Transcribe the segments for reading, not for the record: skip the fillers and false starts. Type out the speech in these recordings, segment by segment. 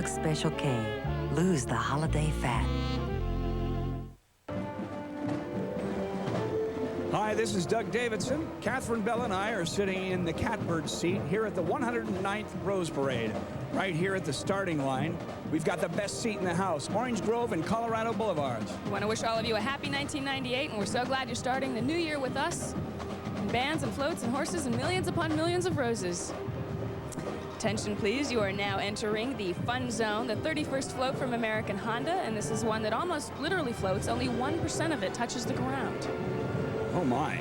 Kellogg's Special K. Lose the holiday fat. Hi, this is Doug Davidson. Catherine Bell and I are sitting in the catbird seat here at the 109th Rose Parade. Right here at the starting line, we've got the best seat in the house, Orange Grove and Colorado Boulevards. We want to wish all of you a happy 1998, and we're so glad you're starting the new year with us. And bands and floats and horses and millions upon millions of roses. Attention, please. You are now entering the Fun Zone, the 31st float from American Honda, and this is one that almost literally floats. Only 1% of it touches the ground. Oh, my.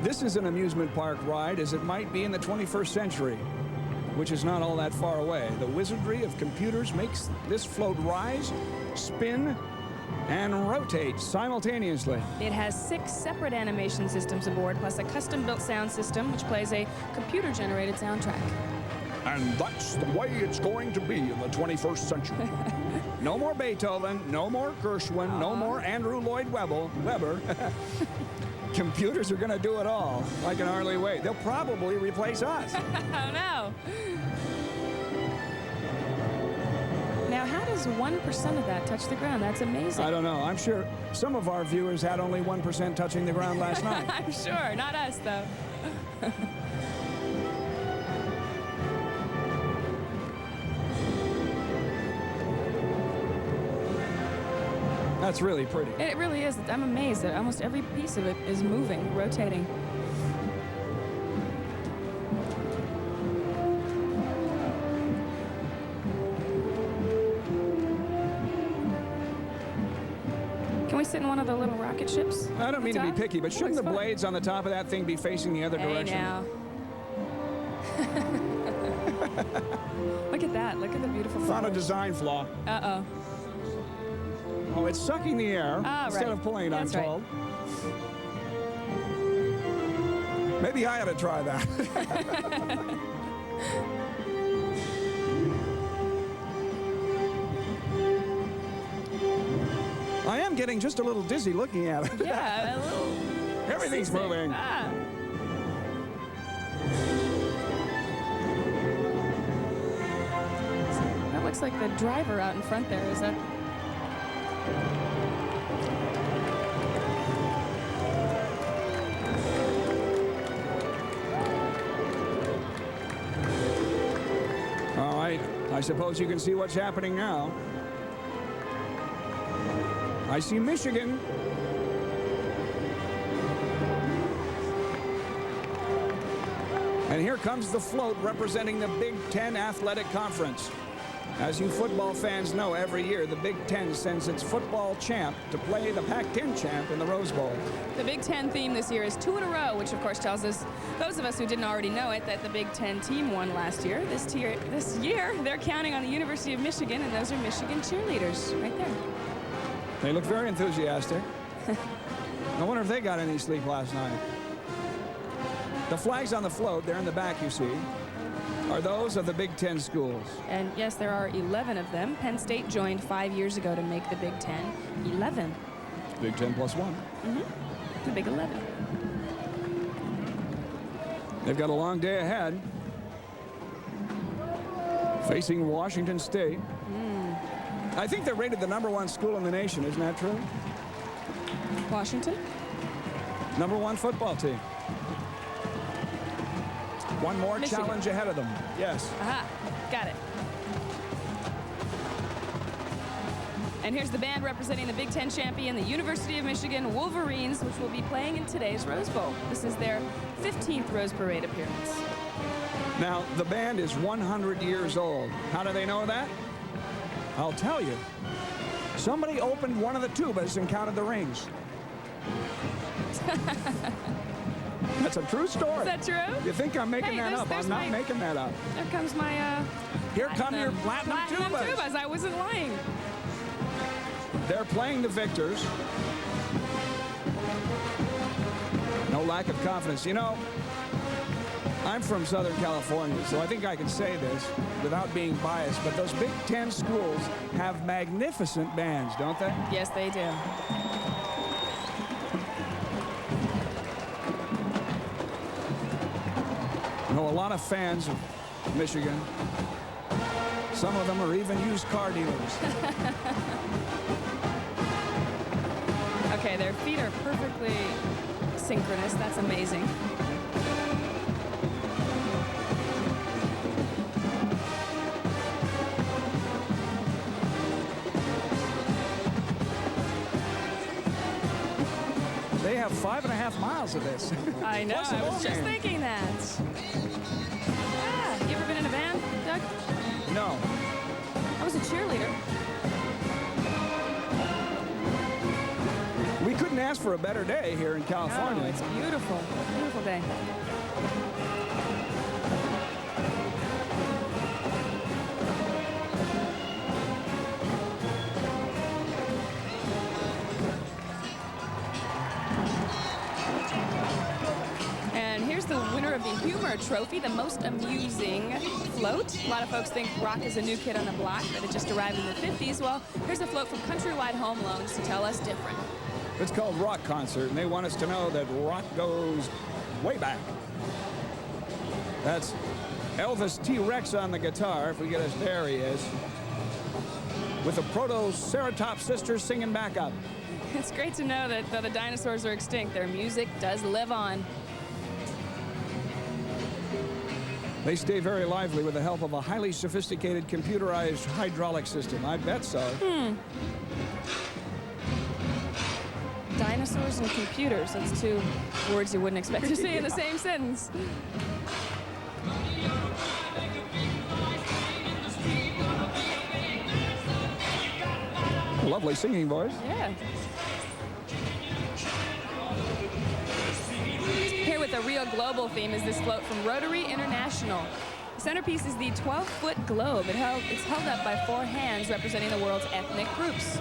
This is an amusement park ride as it might be in the 21st century, which is not all that far away. The wizardry of computers makes this float rise, spin, and rotate simultaneously. It has 6 separate animation systems aboard, plus a custom-built sound system, which plays a computer-generated soundtrack. And that's the way it's going to be in the 21st century. No more Beethoven, no more Gershwin, no more Andrew Lloyd Webber. Computers are going to do it all, like an Harley Way. They'll probably replace us. Oh, no. Now, how does 1% of that touch the ground? That's amazing. I don't know. I'm sure some of our viewers had only 1% touching the ground last night. I'm sure. Not us, though. That's really pretty. It really is. I'm amazed that almost every piece of it is moving, rotating. Can we sit in one of the little rocket ships? I don't mean to be picky, but shouldn't the blades on the top of that thing be facing the other direction? Now. Look at that. Look at the beautiful flowers. Found a design flaw. Uh-oh. Oh, it's sucking the air instead of pulling it, I'm told. Right. Maybe I ought to try that. I am getting just a little dizzy looking at it. Yeah, a little. Everything's moving. Ah. That looks like the driver out in front there. Is that? All right, I suppose you can see what's happening now. I see Michigan. And here comes the float representing the Big Ten Athletic Conference. As you football fans know, every year the Big Ten sends its football champ to play the Pac-10 champ in the Rose Bowl. The Big Ten theme this year is 2 in a row, which of course tells us, those of us who didn't already know it, that the Big Ten team won last year. This year, they're counting on the University of Michigan, and those are Michigan cheerleaders right there. They look very enthusiastic. I wonder if they got any sleep last night. The flags on the float, there in the back you see, are those of the Big Ten schools. And yes, there are 11 of them. Penn State joined 5 years ago to make the Big Ten 11. Big Ten plus 1. Mm-hmm. The Big 11. They've got a long day ahead. Facing Washington State. I think they're rated the #1 school in the nation. Isn't that true? Washington? #1 football team. One more Michigan. challenge ahead of them. Yes. Aha, got it. And here's the band representing the Big Ten champion, the University of Michigan Wolverines, which will be playing in today's Rose Bowl. This is their 15th Rose Parade appearance. Now, the band is 100 years old. How do they know that? I'll tell you. Somebody opened one of the tubas and counted the rings. That's a true story. Is that true? You think I'm making that up? I'm not making that up. There comes my, Here come your platinum tubas. I wasn't lying. They're playing the victors. No lack of confidence. You know, I'm from Southern California, so I think I can say this without being biased, but those Big Ten schools have magnificent bands, don't they? Yes, they do. You know, a lot of fans of Michigan Some of them are even used car dealers. Okay, their feet are perfectly synchronous. That's amazing. They have 5.5 miles of this. I know. Plus a I was ball just game. thinking that. Ah, you ever been in a band, Doug? No. I was a cheerleader. We couldn't ask for a better day here in California. Oh, it's beautiful. Beautiful day. And here's the winner of the Humor Trophy, the most amusing float. A lot of folks think rock is a new kid on the block, that it just arrived in the 50s. Well, here's a float from Countrywide Home Loans to tell us different. It's called Rock Concert, and they want us to know that rock goes way back. That's Elvis T-Rex on the guitar. If we get us, there he is, with the Proto-Ceratop sisters singing backup. It's great to know that though the dinosaurs are extinct, their music does live on. They stay very lively with the help of a highly sophisticated computerized hydraulic system. I bet so. Dinosaurs and computers. That's two words you wouldn't expect to see in the same sentence. Lovely singing voice. Yeah. Here with a real global theme is this float from Rotary International. The centerpiece is the 12-foot globe. It's held up by 4 hands representing the world's ethnic groups.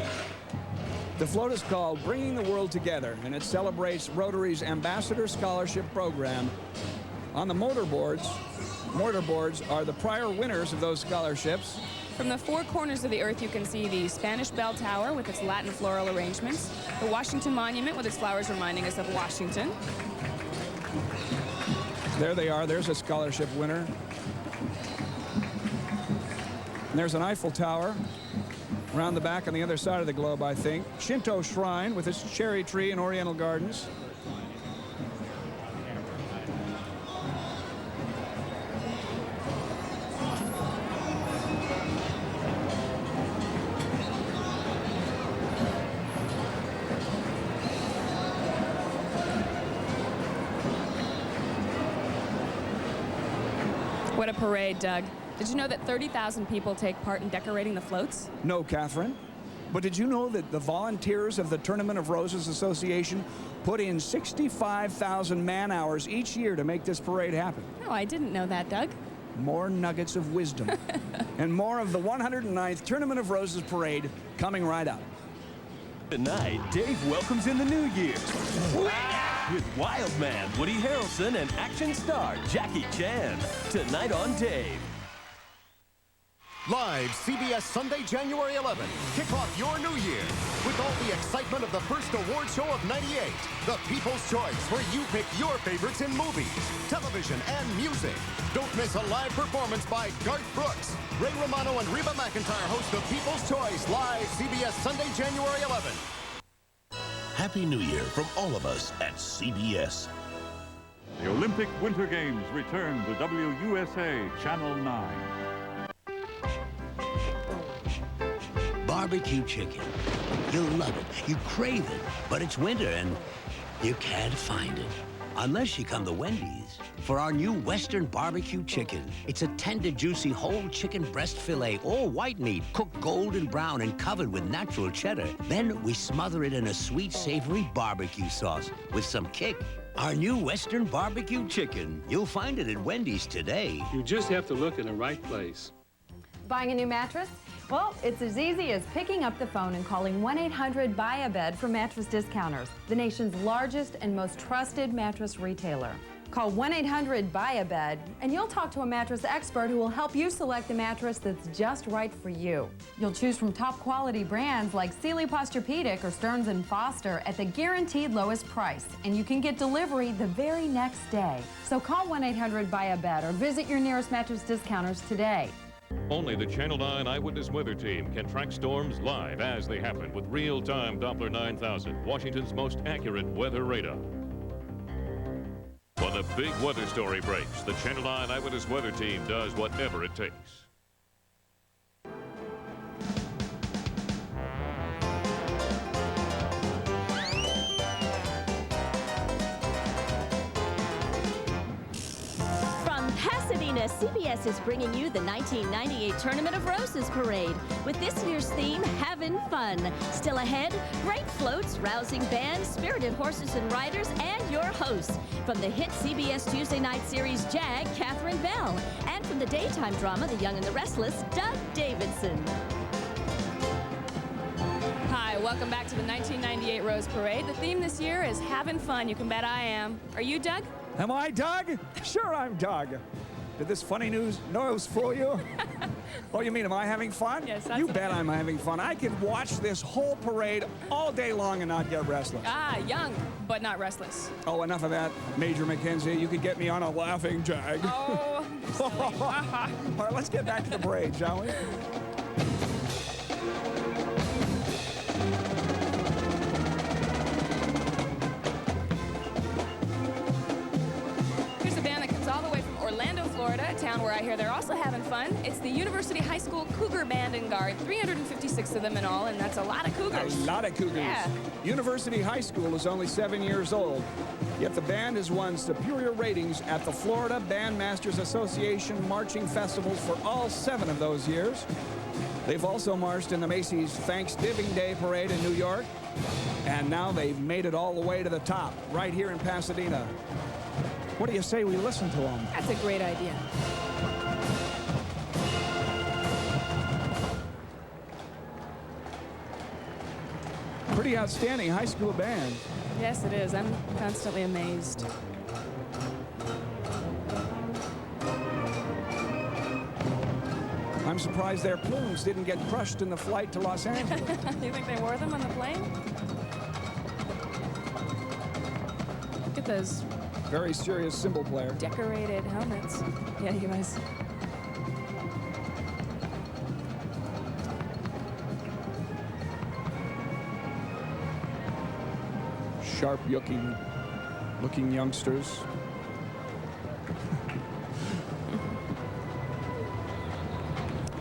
The float is called Bringing the World Together, and it celebrates Rotary's Ambassador Scholarship Program. On the mortarboards are the prior winners of those scholarships. From the 4 corners of the earth, you can see the Spanish Bell Tower with its Latin floral arrangements, the Washington Monument with its flowers reminding us of Washington. There they are. There's a scholarship winner. And there's an Eiffel Tower around the back on the other side of the globe, I think. Shinto Shrine with its cherry tree and Oriental Gardens. What a parade, Doug. Did you know that 30,000 people take part in decorating the floats? No, Catherine. But did you know that the volunteers of the Tournament of Roses Association put in 65,000 man-hours each year to make this parade happen? No, I didn't know that, Doug. More nuggets of wisdom. And more of the 109th Tournament of Roses parade coming right up. Tonight, Dave welcomes in the new year with Wild Man Woody Harrelson and action star Jackie Chan. Tonight on Dave. Live CBS Sunday, January 11th. Kick off your new year with all the excitement of the first award show of '98. The People's Choice, where you pick your favorites in movies, television, and music. Don't miss a live performance by Garth Brooks. Ray Romano and Reba McEntire host the People's Choice live CBS Sunday, January 11th. Happy New Year from all of us at CBS. The Olympic Winter Games return to WUSA Channel 9. Barbecue chicken. You'll love it. You crave it. But it's winter and you can't find it. Unless you come to Wendy's for our new Western barbecue chicken. It's a tender, juicy, whole chicken breast fillet, all white meat, cooked golden brown and covered with natural cheddar. Then we smother it in a sweet, savory barbecue sauce with some kick. Our new Western barbecue chicken. You'll find it at Wendy's today. You just have to look in the right place. Buying a new mattress? Well, it's as easy as picking up the phone and calling 1-800-BUY-A-BED for Mattress Discounters, the nation's largest and most trusted mattress retailer. Call 1-800-BUY-A-BED and you'll talk to a mattress expert who will help you select the mattress that's just right for you. You'll choose from top quality brands like Sealy Posturepedic or Stearns & Foster at the guaranteed lowest price, and you can get delivery the very next day. So call 1-800-BUY-A-BED or visit your nearest Mattress Discounters today. Only the Channel 9 Eyewitness Weather Team can track storms live as they happen with real-time Doppler 9000, Washington's most accurate weather radar. When the big weather story breaks, the Channel 9 Eyewitness Weather Team does whatever it takes. Pasadena, CBS is bringing you the 1998 Tournament of Roses Parade with this year's theme, Havin' Fun. Still ahead, great floats, rousing bands, spirited horses and riders, and your hosts. From the hit CBS Tuesday night series Jag, Catherine Bell. And from the daytime drama The Young and the Restless, Doug Davidson. Hi, welcome back to the 1998 Rose Parade. The theme this year is Havin' Fun. You can bet I am. Are you, Doug? Am I Doug? Sure, I'm Doug. Did this funny news fool you? Oh, you mean, am I having fun? Yes, that's You bet I'm having fun. I could watch this whole parade all day long and not get restless. Ah, young, but not restless. Oh, enough of that, Major Mackenzie. You could get me on a laughing jag. Oh, all right, let's get back to the parade, shall we? Florida, a town where I hear they're also having fun. It's the University High School Cougar Band and Guard, 356 of them in all, and that's a lot of cougars. A lot of cougars. Yeah. University High School is only 7 years old, yet the band has won superior ratings at the Florida Bandmasters Association marching festivals for all 7 of those years. They've also marched in the Macy's Thanksgiving Day Parade in New York, and now they've made it all the way to the top, right here in Pasadena. What do you say we listen to them? That's a great idea. Pretty outstanding high school band. Yes, it is. I'm constantly amazed. I'm surprised their plumes didn't get crushed in the flight to Los Angeles. You think they wore them on the plane? Look at those very serious cymbal player. Decorated helmets. Yeah, he was. Sharp-looking youngsters.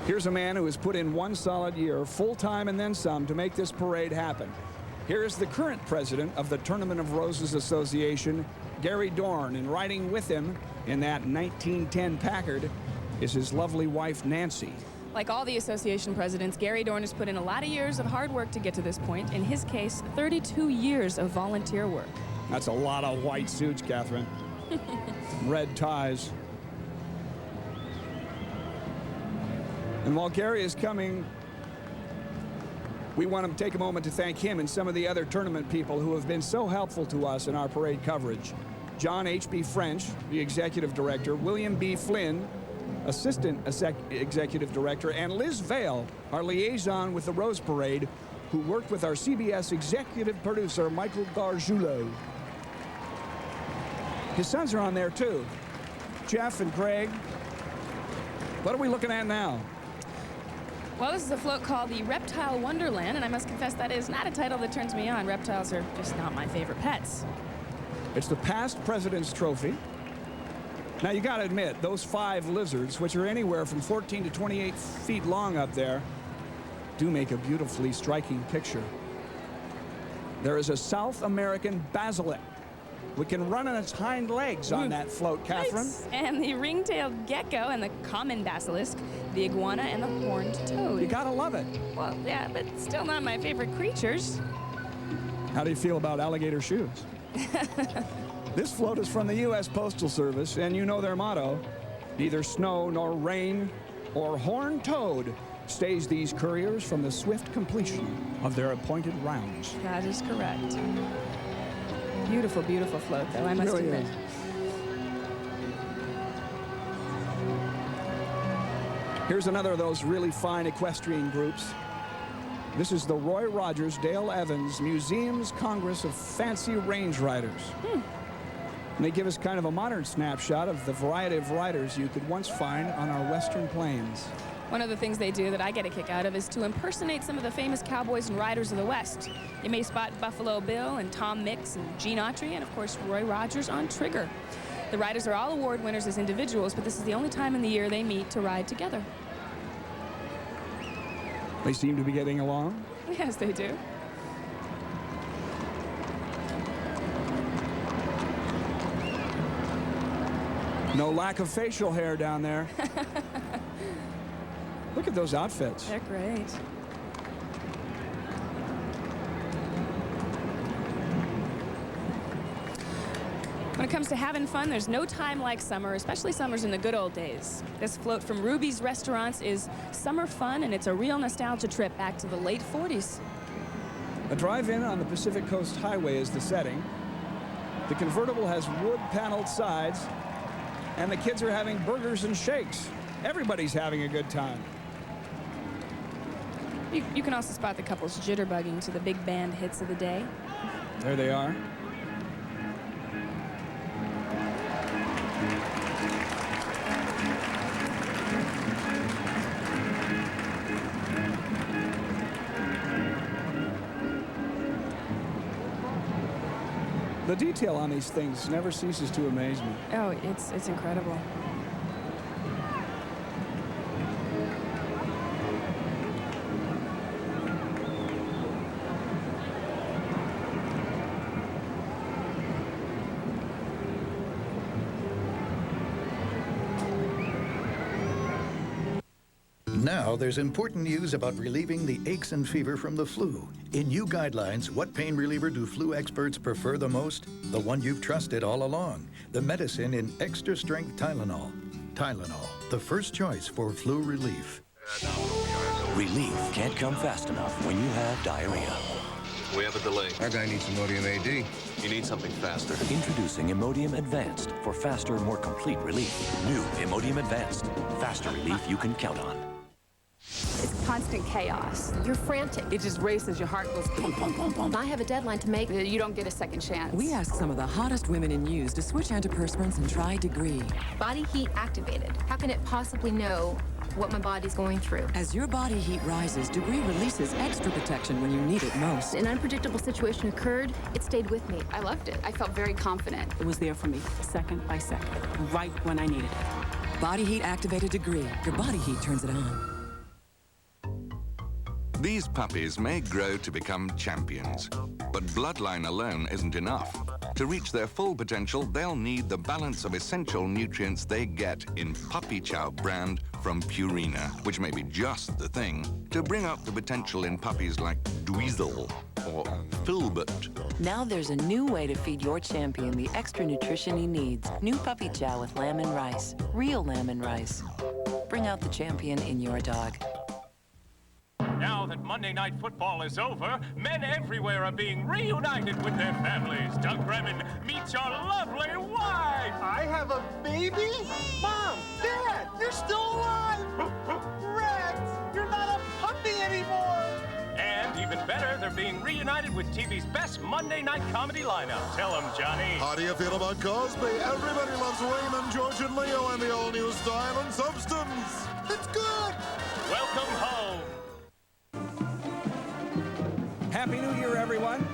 Here's a man who has put in 1 solid year, full-time and then some, to make this parade happen. Here's the current president of the Tournament of Roses Association, Gary Dorn, and riding with him in that 1910 Packard is his lovely wife, Nancy. Like all the association presidents, Gary Dorn has put in a lot of years of hard work to get to this point. In his case, 32 years of volunteer work. That's a lot of white suits, Catherine. Red ties. And while Gary is coming, we want to take a moment to thank him and some of the other tournament people who have been so helpful to us in our parade coverage. John H.B. French, the executive director, William B. Flynn, assistant executive director, and Liz Vale, our liaison with the Rose Parade, who worked with our CBS executive producer, Michael Gargiulo. His sons are on there, too. Jeff and Craig. What are we looking at now? Well, this is a float called the Reptile Wonderland, and I must confess that is not a title that turns me on. Reptiles are just not my favorite pets. It's the past president's trophy. Now, you got to admit, those 5 lizards, which are anywhere from 14 to 28 feet long up there, do make a beautifully striking picture. There is a South American basilisk, which can run on its hind legs on that float, Catherine. Nice. And the ring-tailed gecko and the common basilisk, the iguana and the horned toad. You gotta love it. Well, yeah, but still not my favorite creatures. How do you feel about alligator shoes? This float is from the U.S. Postal Service, and you know their motto: neither snow nor rain or horned toad stays these couriers from the swift completion of their appointed rounds. That is correct. Beautiful, beautiful float, though, I must admit. Here's another of those really fine equestrian groups. This is the Roy Rogers Dale Evans Museum's Congress of Fancy Range Riders. And they give us kind of a modern snapshot of the variety of riders you could once find on our western plains. One of the things they do that I get a kick out of is to impersonate some of the famous cowboys and riders of the West. You may spot Buffalo Bill and Tom Mix and Gene Autry and, of course, Roy Rogers on Trigger. The riders are all award winners as individuals, but this is the only time in the year they meet to ride together. They seem to be getting along. Yes, they do. No lack of facial hair down there. Look at those outfits. They're great. When it comes to having fun, there's no time like summer, especially summers in the good old days. This float from Ruby's Restaurants is summer fun, and it's a real nostalgia trip back to the late 40s. A drive-in on the Pacific Coast Highway is the setting. The convertible has wood-paneled sides, and the kids are having burgers and shakes. Everybody's having a good time. You can also spot the couples jitterbugging to the big band hits of the day. There they are. The detail on these things never ceases to amaze me. Oh, it's incredible. Now there's important news about relieving the aches and fever from the flu. In new guidelines, what pain reliever do flu experts prefer the most? The one you've trusted all along, the medicine in extra-strength Tylenol. Tylenol, the first choice for flu relief. Relief can't come fast enough when you have diarrhea. We have a delay. Our guy needs Imodium AD. You need something faster. Introducing Imodium Advanced for faster, more complete relief. New Imodium Advanced. Faster relief you can count on. It's constant chaos. You're frantic. It just races. Your heart goes pum, pum, pum, pum. I have a deadline to make. You don't get a second chance. We asked some of the hottest women in news to switch antiperspirants and try Degree. Body heat activated. How can it possibly know what my body's going through? As your body heat rises, Degree releases extra protection when you need it most. An unpredictable situation occurred. It stayed with me. I loved it. I felt very confident. It was there for me, second by second, right when I needed it. Body heat activated Degree. Your body heat turns it on. These puppies may grow to become champions, but bloodline alone isn't enough. To reach their full potential, they'll need the balance of essential nutrients they get in Puppy Chow brand from Purina, which may be just the thing to bring up the potential in puppies like Dweezil or Filbert. Now there's a new way to feed your champion the extra nutrition he needs. New Puppy Chow with lamb and rice. Real lamb and rice. Bring out the champion in your dog. Now that Monday Night Football is over, men everywhere are being reunited with their families. Doug Bremen, meet your lovely wife! I have a baby? Mom, Dad, you're still alive! Rex, you're not a puppy anymore! And even better, they're being reunited with TV's best Monday night comedy lineup. Tell them, Johnny. How do you feel about Cosby? Everybody loves Raymond, George, and Leo and the all-new Style and Substance. It's good! Welcome home. Happy New Year, everyone.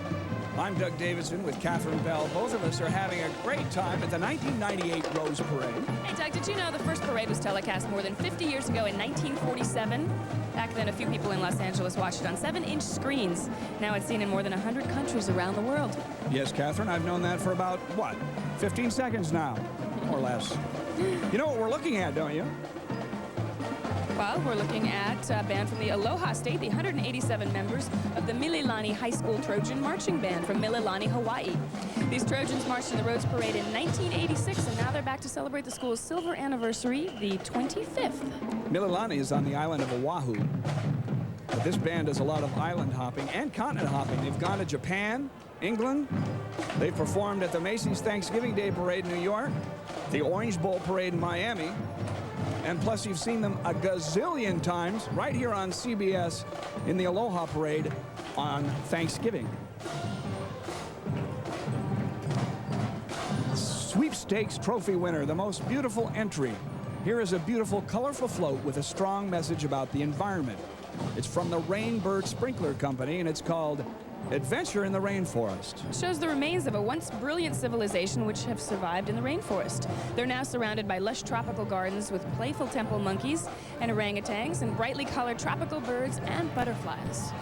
I'm Doug Davidson with Catherine Bell. Both of us are having a great time at the 1998 Rose Parade. Hey, Doug, did you know the first parade was telecast more than 50 years ago in 1947? Back then, a few people in Los Angeles watched it on 7-inch screens. Now it's seen in more than 100 countries around the world. Yes, Catherine, I've known that for about, 15 seconds now, or less. You know what we're looking at, don't you? Well, we're looking at a band from the Aloha State, the 187 members of the Mililani High School Trojan Marching Band from Mililani, Hawaii. These Trojans marched in the Rhodes Parade in 1986, and now they're back to celebrate the school's silver anniversary, the 25th. Mililani is on the island of Oahu. But this band does a lot of island hopping and continent hopping. They've gone to Japan, England. They've performed at the Macy's Thanksgiving Day Parade in New York, the Orange Bowl Parade in Miami, and plus you've seen them a gazillion times right here on CBS in the Aloha Parade on Thanksgiving. Sweepstakes trophy winner, the most beautiful entry Here is a beautiful, colorful float with a strong message about the environment. It's from the Rainbird Sprinkler Company, and it's called Adventure in the Rainforest. It shows the remains of a once brilliant civilization which have survived in the rainforest. They're now surrounded by lush tropical gardens with playful temple monkeys and orangutans and brightly colored tropical birds and butterflies.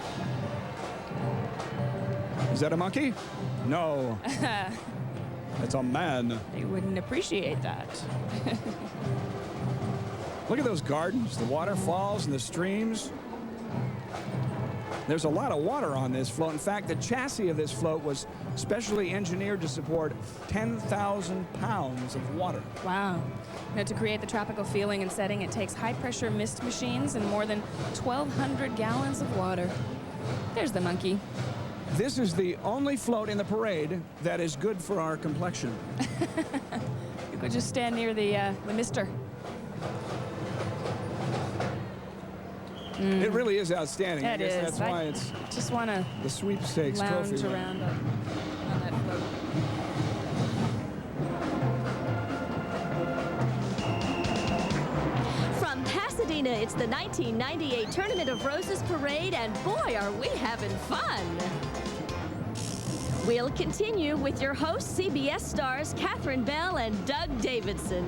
Is that a monkey? No. It's a man. They wouldn't appreciate that. Look at those gardens, the waterfalls and the streams. There's a lot of water on this float. In fact, the chassis of this float was specially engineered to support 10,000 pounds of water. Wow. Now, to create the tropical feeling and setting, it takes high-pressure mist machines and more than 1,200 gallons of water. There's the monkey. This is the only float in the parade that is good for our complexion. You could just stand near the mister. It really is outstanding. Yeah, I guess that's why it's just want to the sweepstakes lounge trophy. around on that float. From Pasadena, it's the 1998 Tournament of Roses Parade, and boy, are we having fun! We'll continue with your hosts, CBS stars Catherine Bell and Doug Davidson.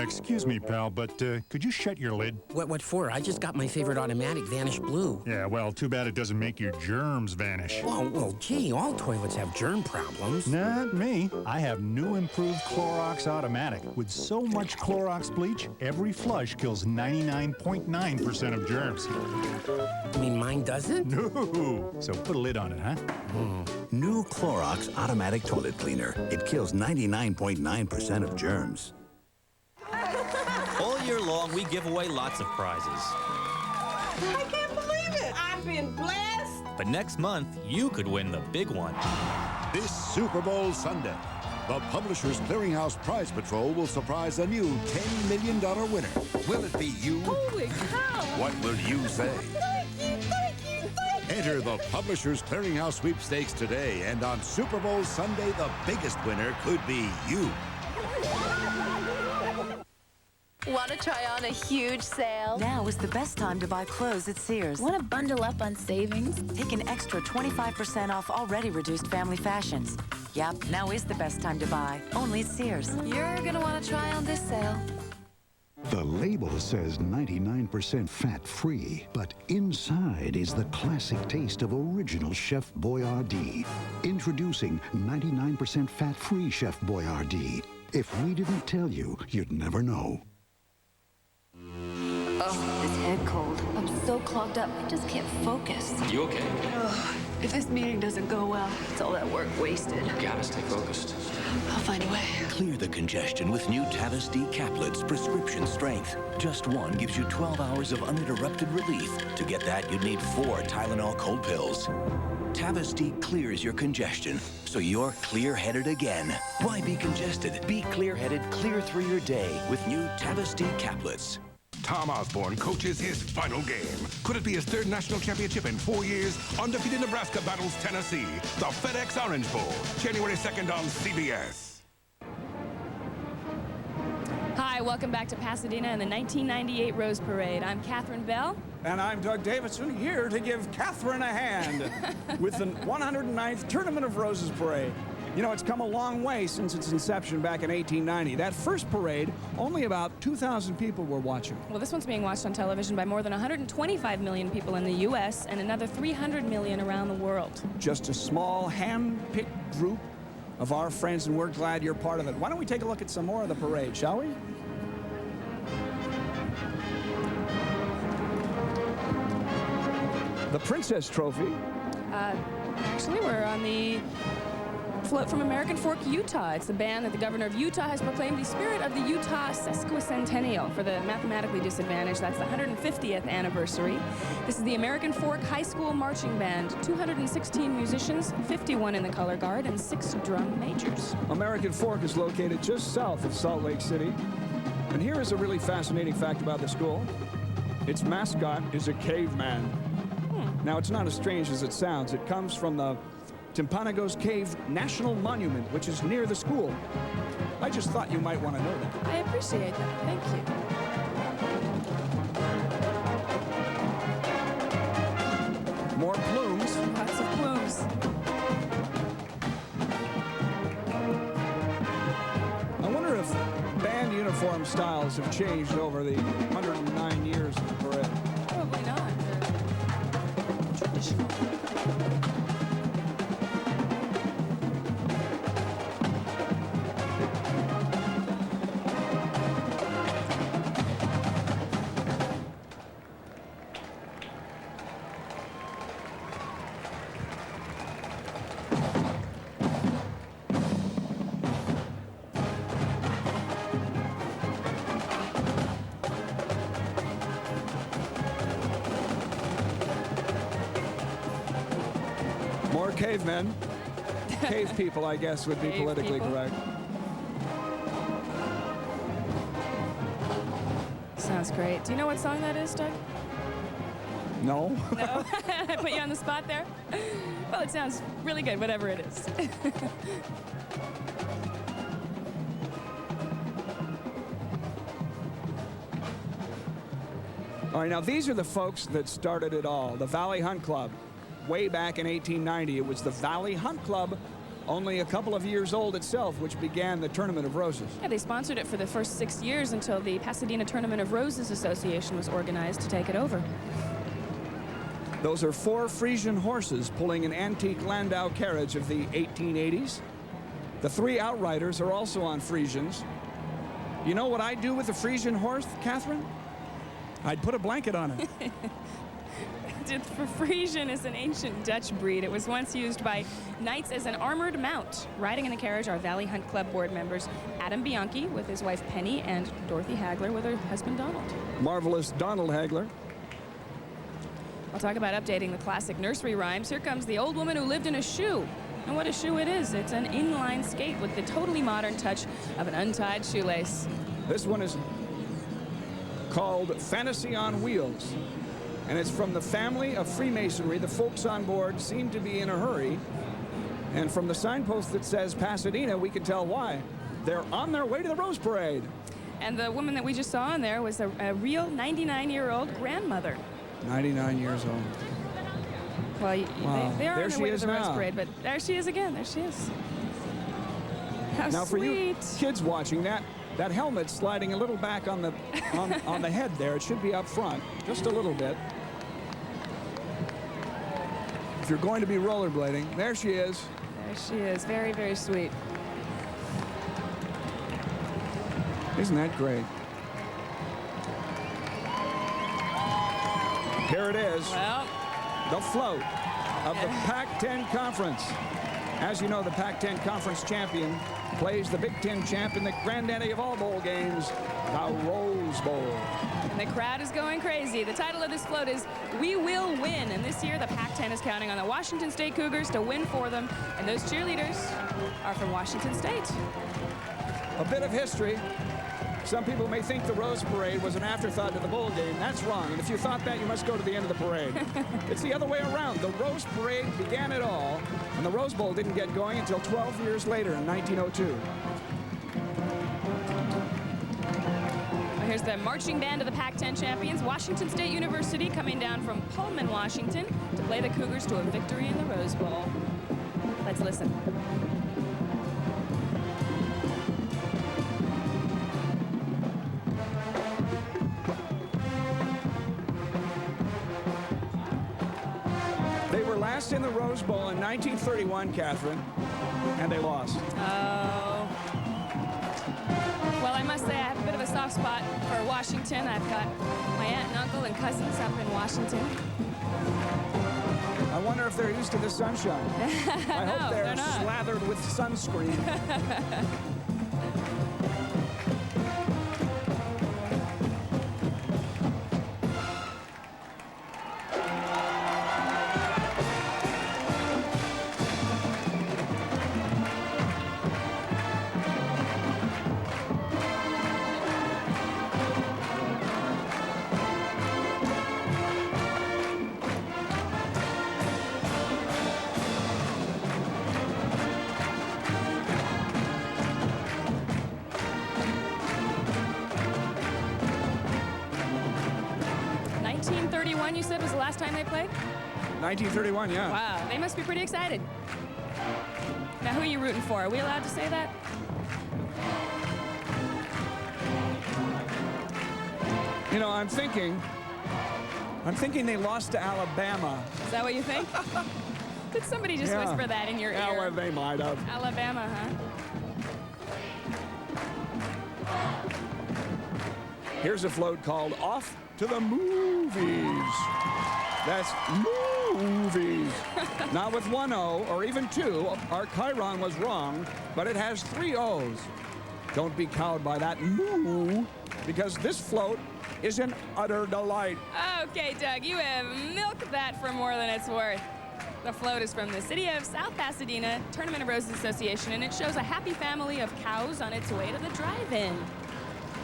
Excuse me, pal, but could you shut your lid? What for? I just got my favorite automatic vanish blue. Yeah, well, too bad it doesn't make your germs vanish. Well, gee, all toilets have germ problems. Not me. I have new improved Clorox Automatic. With so much Clorox bleach, every flush kills 99.9% of germs. You mean mine doesn't? No. So put a lid on it, huh? New Clorox Automatic Toilet Cleaner. It kills 99.9% of germs. All year long, we give away lots of prizes. I can't believe it. I've been blessed. But next month, you could win the big one. This Super Bowl Sunday, the Publishers Clearinghouse Prize Patrol will surprise a new $10 million winner. Will it be you? Holy cow. What will you say? Thank you, thank you, thank you. Enter the Publishers Clearinghouse Sweepstakes today, and on Super Bowl Sunday, the biggest winner could be you. Want to try on a huge sale? Now is the best time to buy clothes at Sears. Want to bundle up on savings? Take an extra 25% off already reduced family fashions. Yep, now is the best time to buy. Only at Sears. You're going to want to try on this sale. The label says 99% fat-free, but inside is the classic taste of original Chef Boyardee. Introducing 99% fat-free Chef Boyardee. If we didn't tell you, you'd never know. Oh, this head cold. I'm so clogged up, I just can't focus. You okay? Ugh, if this meeting doesn't go well, it's all that work wasted. You gotta stay focused. I'll find a way. Clear the congestion with new Tavasty Caplets prescription strength. Just one gives you 12 hours of uninterrupted relief. To get that, you'd need 4 Tylenol cold pills. Tavasty clears your congestion, so you're clear-headed again. Why be congested? Be clear-headed clear through your day with new Tavasty Caplets. Tom Osborne coaches his final game. Could it be his 3rd national championship in 4 years? Undefeated Nebraska battles Tennessee. The FedEx Orange Bowl, January 2nd on CBS. Hi, welcome back to Pasadena and the 1998 Rose Parade. I'm Catherine Bell. And I'm Doug Davidson, here to give Catherine a hand with the 109th Tournament of Roses Parade. You know, it's come a long way since its inception back in 1890. That first parade, only about 2,000 people were watching. Well, this one's being watched on television by more than 125 million people in the U.S. and another 300 million around the world. Just a small, hand-picked group of our friends, and we're glad you're part of it. Why don't we take a look at some more of the parade, shall we? The Princess Trophy. Actually, we're on the float from American Fork, Utah. It's the band that the governor of Utah has proclaimed the spirit of the Utah Sesquicentennial. For the mathematically disadvantaged, that's the 150th anniversary. This is the American Fork High School Marching Band. 216 musicians, 51 in the color guard, and 6 drum majors. American Fork is located just south of Salt Lake City. And here is a really fascinating fact about the school. Its mascot is a caveman. Now, it's not as strange as it sounds. It comes from the Timpanogos Cave National Monument, which is near the school. I just thought you might want to know that. I appreciate that. Thank you. More plumes. Lots of plumes. I wonder if band uniform styles have changed over the 109 years of the parade. Probably not. They're traditional. More cavemen. Cave people, I guess, would be Cave politically people. correct. Sounds great. Do you know what song that is, Doug? No. No? I put you on the spot there? Well, it sounds really good, whatever it is. All right, now these are the folks that started it all. The Valley Hunt Club. Way back in 1890, it was the Valley Hunt Club, only a couple of years old itself, which began the Tournament of Roses. Yeah, they sponsored it for the first 6 years until the Pasadena Tournament of Roses Association was organized to take it over. Those are 4 Frisian horses pulling an antique Landau carriage of the 1880s. The 3 outriders are also on Frisians. You know what I'd do with a Frisian horse, Catherine? I'd put a blanket on it. For Frisian is an ancient Dutch breed. It was once used by knights as an armored mount. Riding in the carriage are Valley Hunt Club board members Adam Bianchi with his wife Penny and Dorothy Hagler with her husband Donald. Marvelous Donald Hagler. I'll talk about updating the classic nursery rhymes. Here comes The Old Woman Who Lived in a Shoe. And what a shoe it is. It's an inline skate with the totally modern touch of an untied shoelace. This one is called Fantasy on Wheels. And it's from the family of Freemasonry. The folks on board seem to be in a hurry. And from the signpost that says Pasadena, we can tell why. They're on their way to the Rose Parade. And the woman that we just saw on there was a real 99-year-old grandmother. 99 years old. Well, Wow. they are There on their she way to is the Rose now. Parade, but there she is again. There she is. How Now, for you sweet. kids watching, that helmet's sliding a little back on the on the head there. It should be up front, just a little bit. If you're going to be rollerblading, there she is. There she is. Very, very sweet. Isn't that great? Here it is. Well, the float of the Pac-10 Conference. As you know, the Pac-10 Conference champion plays the Big Ten champ in the granddaddy of all bowl games, the Rose Bowl. And the crowd is going crazy. The title of this float is We Will Win. And this year, the Pac-10 is counting on the Washington State Cougars to win for them. And those cheerleaders are from Washington State. A bit of history. Some people may think the Rose Parade was an afterthought to the bowl game. That's wrong. And if you thought that, you must go to the end of the parade. It's the other way around. The Rose Parade began it all, and the Rose Bowl didn't get going until 12 years later in 1902. Here's the marching band of the Pac-10 champions, Washington State University, coming down from Pullman, Washington, to play the Cougars to a victory in the Rose Bowl. Let's listen. They were last in the Rose Bowl in 1931, Catherine, and they lost. Oh. Well, I must say I have a bit of a soft spot for Washington. I've got my aunt and uncle and cousins up in Washington. I wonder if they're used to the sunshine. I No, hope they're they're not. slathered with sunscreen. 1931, you said, was the last time they played? 1931, yeah. Wow, they must be pretty excited. Now, who are you rooting for? Are we allowed to say that? You know, I'm thinking they lost to Alabama. Is that what you think? Did somebody just whisper that in your ear? Yeah, well, they might have. Alabama, huh? Here's a float called Off to the Movies. That's movies. Not with one O or even two. Our chyron was wrong, but it has 3 O's. Don't be cowed by that moo, because this float is an utter delight. Okay, Doug, you have milked that for more than it's worth. The float is from the City of South Pasadena Tournament of Roses Association, and it shows a happy family of cows on its way to the drive-in.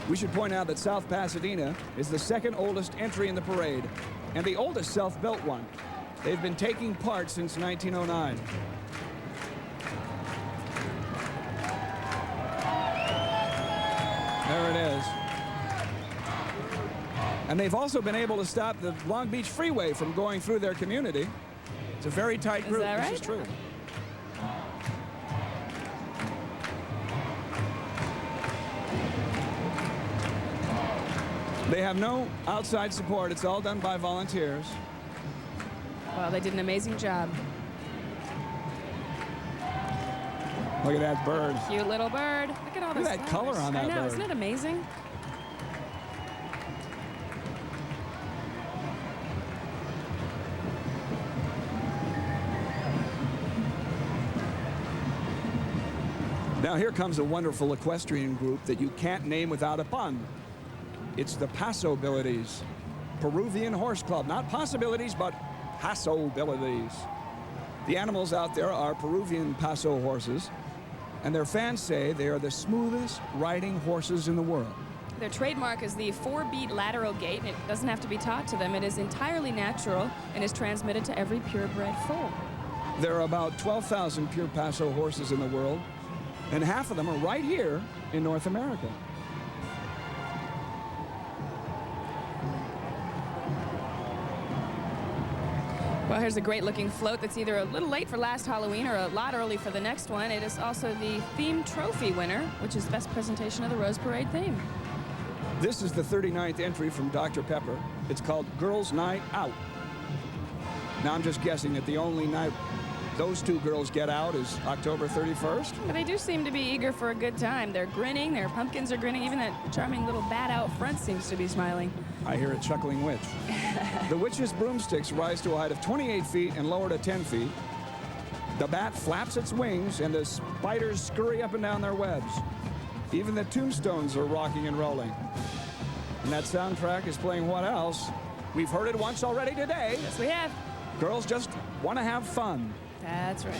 We should point out that South Pasadena is the 2nd oldest entry in the parade and the oldest self-built one. They've been taking part since 1909. There it is. And they've also been able to stop the Long Beach Freeway from going through their community. It's a very tight group. Is that right? This is true. They have no outside support. It's all done by volunteers. Well, they did an amazing job. Look at that bird. Cute little bird. Look at all Look this at that color on that I know, bird. isn't it amazing? Now here comes a wonderful equestrian group that you can't name without a pun. It's the Paso-bilities. Peruvian Horse Club. Not possibilities, but Paso-bilities. The animals out there are Peruvian Paso horses, and their fans say they are the smoothest riding horses in the world. Their trademark is the 4-beat lateral gait, and it doesn't have to be taught to them. It is entirely natural and is transmitted to every purebred foal. There are about 12,000 pure Paso horses in the world, and half of them are right here in North America. Well, here's a great-looking float that's either a little late for last Halloween or a lot early for the next one. It is also the theme trophy winner, which is Best Presentation of the Rose Parade theme. This is the 39th entry from Dr. Pepper. It's called Girls' Night Out. Now, I'm just guessing that the only night those two girls get out is October 31st. But they do seem to be eager for a good time. They're grinning, their pumpkins are grinning, even that charming little bat out front seems to be smiling. I hear a chuckling witch. The witch's broomsticks rise to a height of 28 feet and lower to 10 feet. The bat flaps its wings and the spiders scurry up and down their webs. Even the tombstones are rocking and rolling. And that soundtrack is playing what else? We've heard it once already today. Yes, we have. Girls just want to have fun. That's right.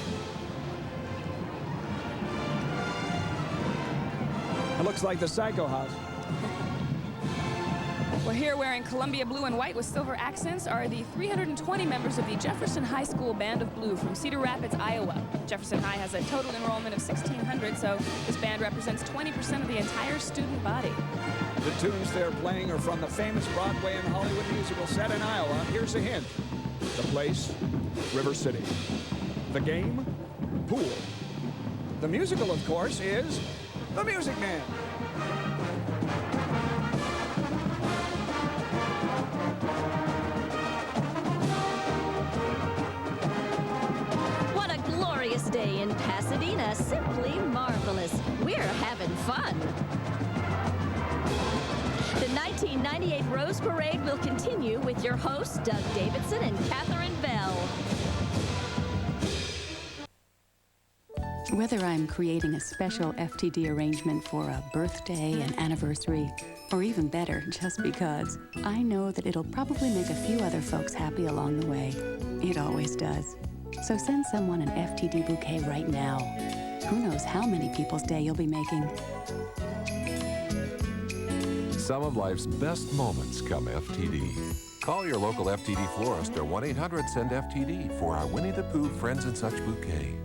It looks like the Psycho House. Well, here wearing Columbia blue and white with silver accents are the 320 members of the Jefferson High School Band of Blue from Cedar Rapids, Iowa. Jefferson High has a total enrollment of 1,600, so this band represents 20% of the entire student body. The tunes they're playing are from the famous Broadway and Hollywood musical set in Iowa. Here's a hint. The place, River City. The game, pool. The musical, of course, is The Music Man. What a glorious day in Pasadena. Simply marvelous. We're having fun. The 1998 Rose Parade will continue with your hosts, Doug Davidson and Catherine Bell. Whether I'm creating a special FTD arrangement for a birthday, an anniversary, or even better, just because, I know that it'll probably make a few other folks happy along the way. It always does. So send someone an FTD bouquet right now. Who knows how many people's day you'll be making. Some of life's best moments come FTD. Call your local FTD florist or 1-800-SEND-FTD for our Winnie the Pooh Friends and Such bouquet.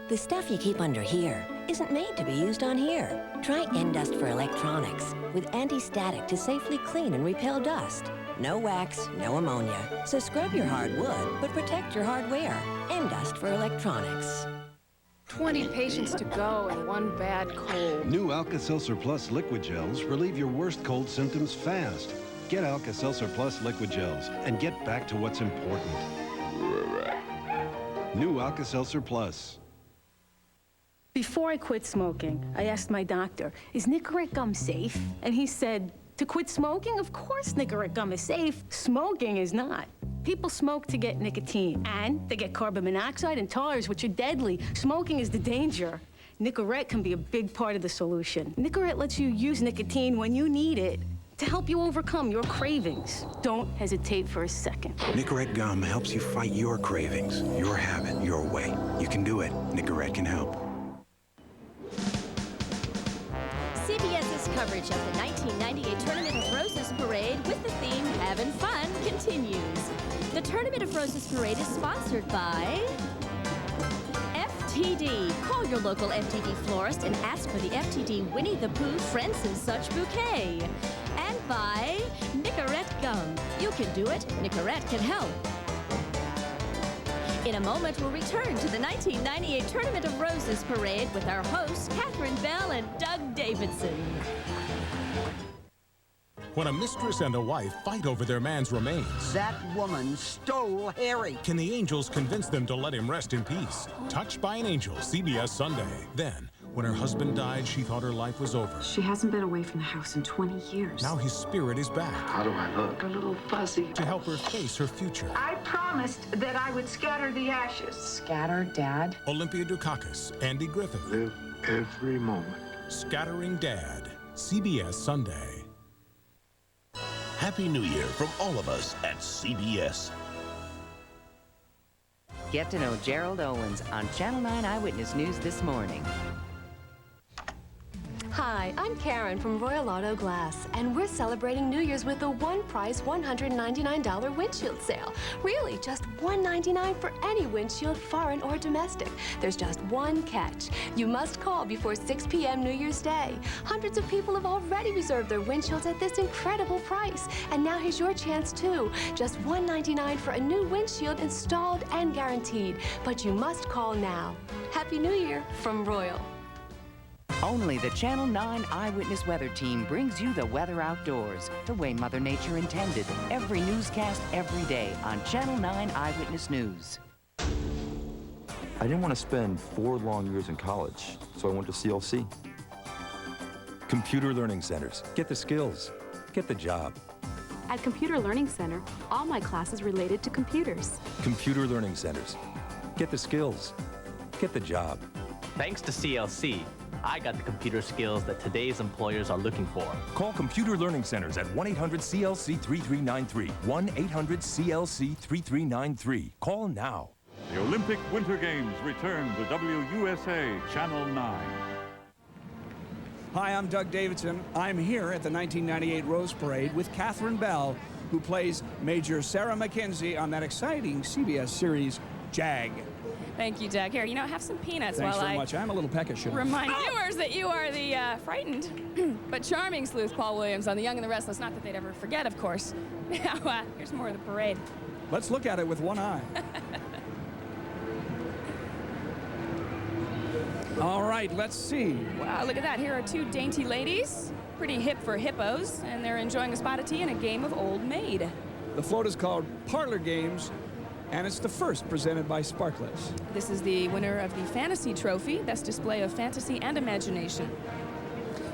The stuff you keep under here isn't made to be used on here. Try N-Dust for electronics with anti-static to safely clean and repel dust. No wax, no ammonia. So scrub your hardwood, but protect your hardware. N-Dust for electronics. 20 patients to go and one bad cold. New Alka-Seltzer Plus liquid gels relieve your worst cold symptoms fast. Get Alka-Seltzer Plus liquid gels and get back to what's important. New Alka-Seltzer Plus. Before I quit smoking, I asked my doctor, is Nicorette gum safe? And he said, to quit smoking? Of course Nicorette gum is safe. Smoking is not. People smoke to get nicotine, and they get carbon monoxide and tars, which are deadly. Smoking is the danger. Nicorette can be a big part of the solution. Nicorette lets you use nicotine when you need it to help you overcome your cravings. Don't hesitate for a second. Nicorette gum helps you fight your cravings, your habit, your way. You can do it. Nicorette can help. CBS's coverage of the 1998 Tournament of Roses Parade with the theme Havin' Fun continues. The Tournament of Roses Parade is sponsored by FTD. Call your local FTD florist and ask for the FTD Winnie the Pooh Friends and Such bouquet. And by Nicorette Gum. You can do it. Nicorette can help. In a moment, we'll return to the 1998 Tournament of Roses Parade with our hosts, Catherine Bell and Doug Davidson. When a mistress and a wife fight over their man's remains, that woman stole Harry. Can the angels convince them to let him rest in peace? Touched by an Angel, CBS Sunday. Then, when her husband died, she thought her life was over. She hasn't been away from the house in 20 years. Now his spirit is back. How do I look? A little fuzzy. To help her face her future. I promised that I would scatter the ashes. Scatter, Dad? Olympia Dukakis, Andy Griffith. Live every moment. Scattering Dad, CBS Sunday. Happy New Year from all of us at CBS. Get to know Gerald Owens on Channel 9 Eyewitness News this morning. Hi, I'm Karen from Royal Auto Glass, and we're celebrating New Year's with a one-price $199 windshield sale. Really, just $199 for any windshield, foreign or domestic. There's just one catch. You must call before 6 p.m. New Year's Day. Hundreds of people have already reserved their windshields at this incredible price. And now here's your chance, too. Just $199 for a new windshield installed and guaranteed. But you must call now. Happy New Year from Royal. Only the Channel 9 Eyewitness Weather Team brings you the weather outdoors, the way Mother Nature intended. Every newscast, every day on Channel 9 Eyewitness News. I didn't want to spend 4 long years in college, so I went to CLC. Computer Learning Centers. Get the skills. Get the job. At Computer Learning Center, all my classes related to computers. Computer Learning Centers. Get the skills. Get the job. Thanks to CLC, I got the computer skills that today's employers are looking for. Call Computer Learning Centers at 1-800-CLC-3393. 1-800-CLC-3393. Call now. The Olympic Winter Games return to WUSA Channel 9. Hi, I'm Doug Davidson. I'm here at the 1998 Rose Parade with Catherine Bell, who plays Major Sarah McKenzie on that exciting CBS series, JAG. Thank you, Doug. Here, have some peanuts Thanks while very much. I'm a little peckish. Remind viewers that you are the frightened but charming sleuth Paul Williams on The Young and the Restless. Not that they'd ever forget, of course. Now, here's more of the parade. Let's look at it with one eye. All right, let's see. Wow, look at that. Here are 2 dainty ladies, pretty hip for hippos, and they're enjoying a spot of tea and a game of Old Maid. The float is called Parlor Games, and it's the first presented by Sparklets. This is the winner of the Fantasy Trophy, best display of fantasy and imagination.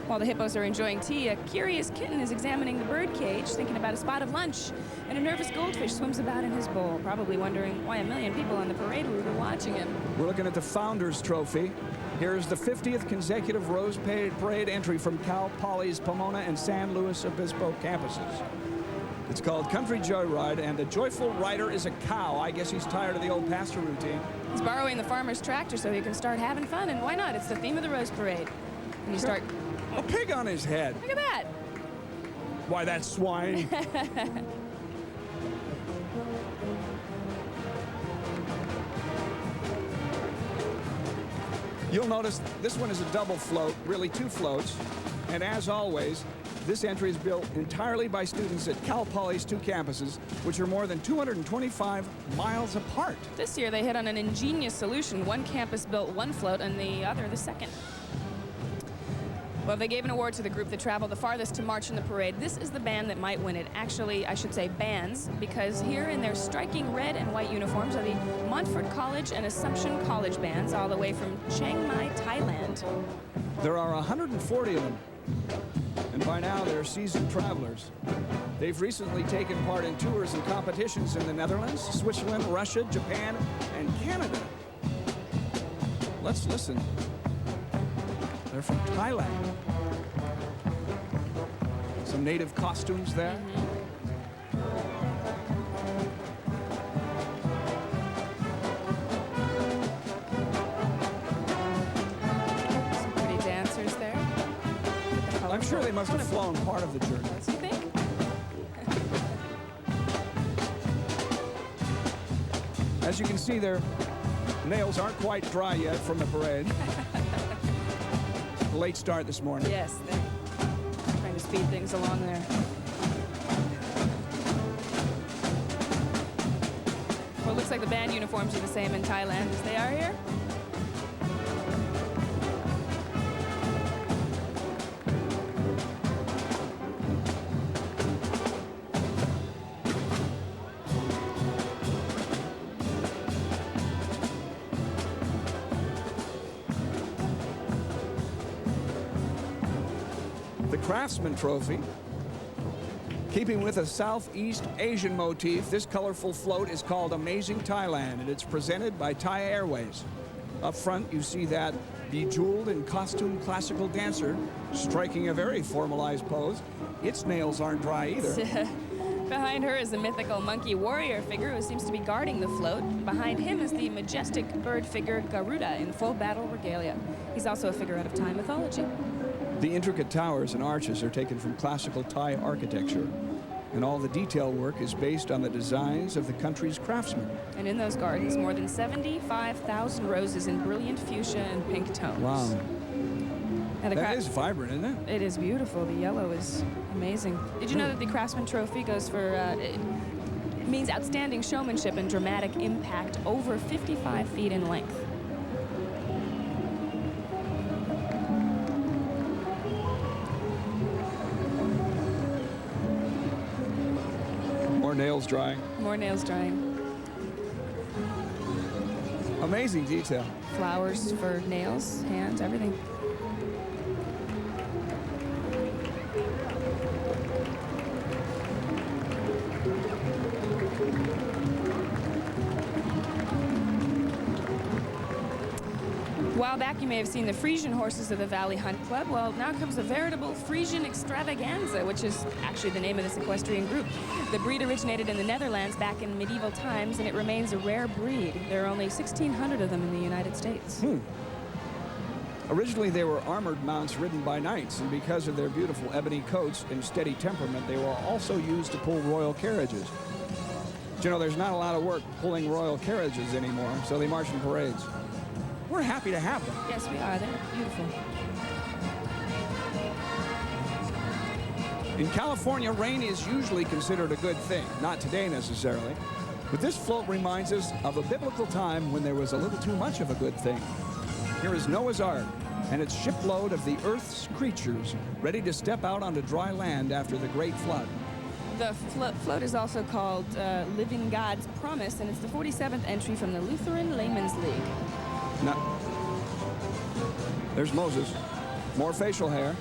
While the hippos are enjoying tea, a curious kitten is examining the bird cage, thinking about a spot of lunch, and a nervous goldfish swims about in his bowl, probably wondering why a million people on the parade route are watching him. We're looking at the Founders Trophy. Here's the 50th consecutive Rose Parade entry from Cal Poly's Pomona and San Luis Obispo campuses. It's called Country Joyride, and the joyful rider is a cow. I guess he's tired of the old pasture routine. He's borrowing the farmer's tractor so he can start having fun, and why not? It's the theme of the Rose Parade. And you start... A pig on his head. Look at that. Why, that swine. You'll notice this one is a double float, really two floats. And as always, this entry is built entirely by students at Cal Poly's two campuses, which are more than 225 miles apart. This year they hit on an ingenious solution. One campus built one float and the other the second. Well, they gave an award to the group that traveled the farthest to march in the parade. This is the band that might win it. Actually, I should say bands, because here in their striking red and white uniforms are the Montfort College and Assumption College bands, all the way from Chiang Mai, Thailand. There are 140 of them, and by now they're seasoned travelers. They've recently taken part in tours and competitions in the Netherlands, Switzerland, Russia, Japan, and Canada. Let's listen. They're from Thailand. Some native costumes there. Some pretty dancers there. I'm sure they must have flown part of the journey. You think? As you can see, their nails aren't quite dry yet from the parade. Late start this morning. Yes, they're trying to speed things along there. Well, it looks like the band uniforms are the same in Thailand as they are here. The Craftsman Trophy. Keeping with a Southeast Asian motif, this colorful float is called Amazing Thailand, and it's presented by Thai Airways. Up front, you see that bejeweled and costumed classical dancer striking a very formalized pose. Its nails aren't dry either. Behind her is the mythical monkey warrior figure who seems to be guarding the float. Behind him is the majestic bird figure Garuda in full battle regalia. He's also a figure out of Thai mythology. The intricate towers and arches are taken from classical Thai architecture, and all the detail work is based on the designs of the country's craftsmen. And in those gardens, more than 75,000 roses in brilliant fuchsia and pink tones. Wow. And That is vibrant, isn't it? It is beautiful. The yellow is amazing. Did you know that the Craftsman Trophy goes for, it means outstanding showmanship and dramatic impact over 55 feet in length? More nails drying. More nails drying. Amazing detail. Flowers for nails, hands, everything. A while back, you may have seen the Frisian horses of the Valley Hunt Club. Well, now comes a veritable Frisian extravaganza, which is actually the name of this equestrian group. The breed originated in the Netherlands back in medieval times, and it remains a rare breed. There are only 1,600 of them in the United States. Originally, they were armored mounts ridden by knights, and because of their beautiful ebony coats and steady temperament, they were also used to pull royal carriages. But, you know, there's not a lot of work pulling royal carriages anymore, so they march in parades. We're happy to have them. Yes, we are. They're beautiful. In California, rain is usually considered a good thing. Not today, necessarily. But this float reminds us of a biblical time when there was a little too much of a good thing. Here is Noah's Ark and its shipload of the earth's creatures ready to step out onto dry land after the great flood. The float is also called Living God's Promise, and it's the 47th entry from the Lutheran Laymen's League. Now, there's Moses. More facial hair.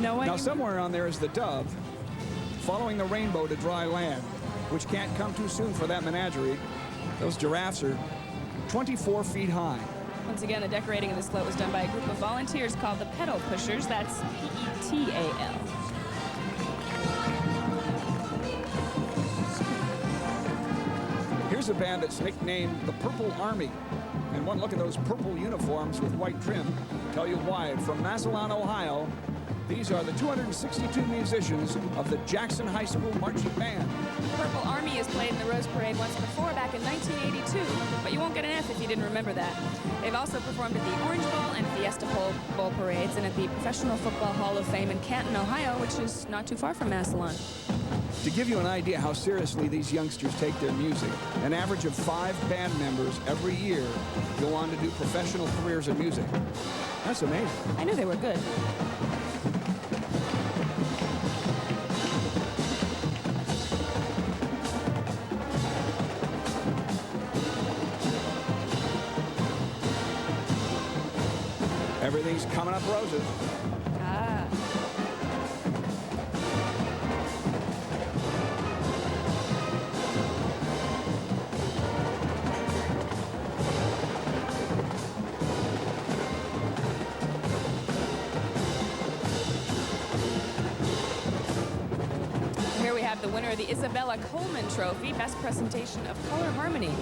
Now, somewhere on there is the dove, following the rainbow to dry land, which can't come too soon for that menagerie. Those giraffes are 24 feet high. Once again, the decorating of this float was done by a group of volunteers called the Pedal Pushers. That's P-E-T-A-L. Here's a band that's nicknamed the Purple Army. And one look at those purple uniforms with white trim tell you why. From Massillon, Ohio, these are the 262 musicians of the Jackson High School Marching Band. Purple Army has played in the Rose Parade once before, back in 1982, but you won't get an F if you didn't remember that. They've also performed at the Orange Bowl and Fiesta Bowl parades and at the Professional Football Hall of Fame in Canton, Ohio, which is not too far from Massillon. To give you an idea how seriously these youngsters take their music, an average of 5 band members every year go on to do professional careers in music. That's amazing. I knew they were good. Everything's coming up roses. Ah. Here we have the winner of the Isabella Coleman Trophy, Best Presentation of Color Harmony.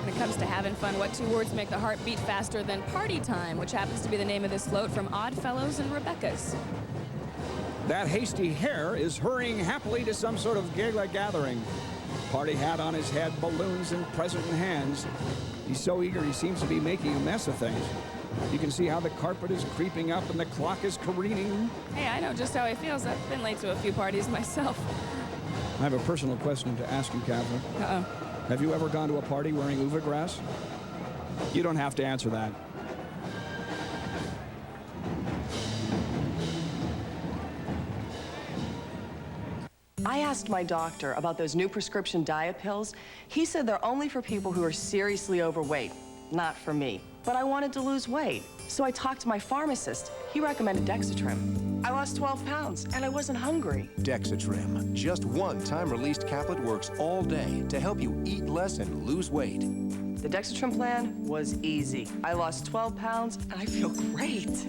When it comes to having fun, what 2 words make the heart beat faster than party time, which happens to be the name of this float from Oddfellows and Rebecca's. That hasty hare is hurrying happily to some sort of gala gathering. Party hat on his head, balloons and present in hands. He's so eager he seems to be making a mess of things. You can see how the carpet is creeping up and the clock is careening. Hey, I know just how he feels. I've been late to a few parties myself. I have a personal question to ask you, Catherine. Uh-oh. Have you ever gone to a party wearing uva grass? You don't have to answer that. I asked my doctor about those new prescription diet pills. He said they're only for people who are seriously overweight, not for me. But I wanted to lose weight, so I talked to my pharmacist. He recommended Dexatrim. I lost 12 pounds, and I wasn't hungry. Dexatrim, just one time-released caplet, works all day to help you eat less and lose weight. The Dexatrim plan was easy. I lost 12 pounds, and I feel great.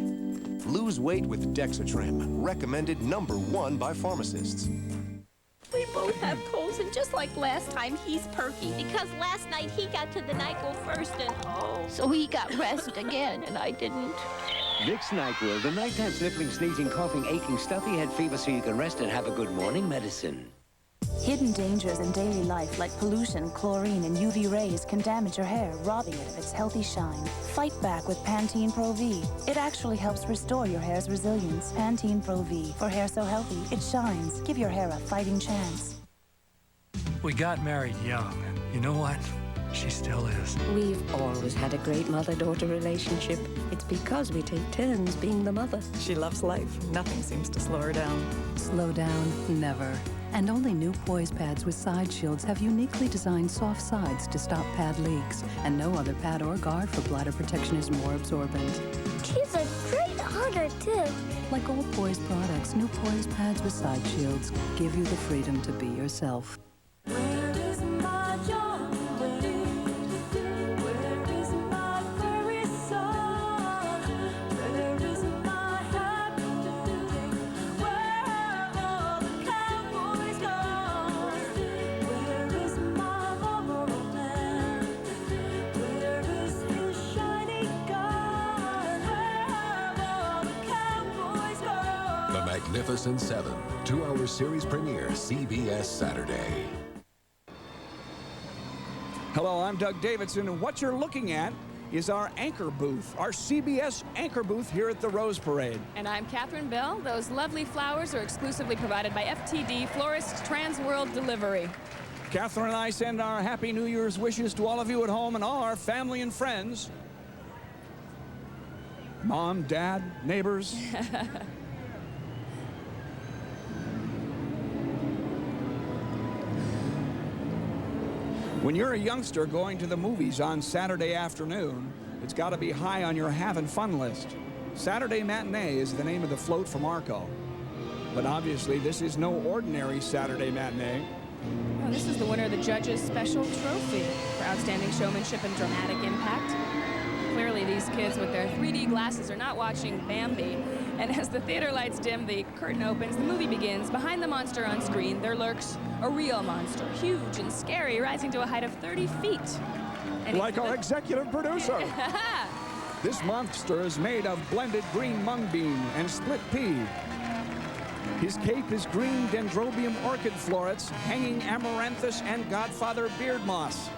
Lose weight with Dexatrim, recommended #1 by pharmacists. We both have colds, and just like last time, he's perky. Because last night he got to the NyQuil first, and oh. So he got rest again, and I didn't. Vicks NyQuil, the nighttime sniffling, sneezing, coughing, aching, stuffy head fever so you can rest and have a good morning medicine. Hidden dangers in daily life like pollution, chlorine, and UV rays can damage your hair, robbing it of its healthy shine. Fight back with Pantene Pro V. It actually helps restore your hair's resilience. Pantene Pro V. For hair so healthy, it shines. Give your hair a fighting chance. We got married young. You know what? She still is. We've always had a great mother-daughter relationship. It's because we take turns being the mother. She loves life. Nothing seems to slow her down. Slow down, never. And only new Poise pads with side shields have uniquely designed soft sides to stop pad leaks. And no other pad or guard for bladder protection is more absorbent. She's a great hugger, too. Like all Poise products, new Poise pads with side shields give you the freedom to be yourself. Magnificent 7, 2-hour series premiere, CBS Saturday. Hello, I'm Doug Davidson, and what you're looking at is our anchor booth, our CBS anchor booth here at the Rose Parade. And I'm Catherine Bell. Those lovely flowers are exclusively provided by FTD Florist Trans World Delivery. Catherine and I send our Happy New Year's wishes to all of you at home and all our family and friends. Mom, Dad, neighbors. When you're a youngster going to the movies on Saturday afternoon, it's got to be high on your having fun list. Saturday Matinee is the name of the float from Arco. But obviously, this is no ordinary Saturday Matinee. Oh, this is the winner of the Judges' Special Trophy for outstanding showmanship and dramatic impact. Clearly, these kids with their 3D glasses are not watching Bambi. And as the theater lights dim, the curtain opens, the movie begins. Behind the monster on screen, there lurks a real monster, huge and scary, rising to a height of 30 feet. And like our executive producer. This monster is made of blended green mung bean and split pea. His cape is green dendrobium orchid florets, hanging amaranthus and godfather beard moss.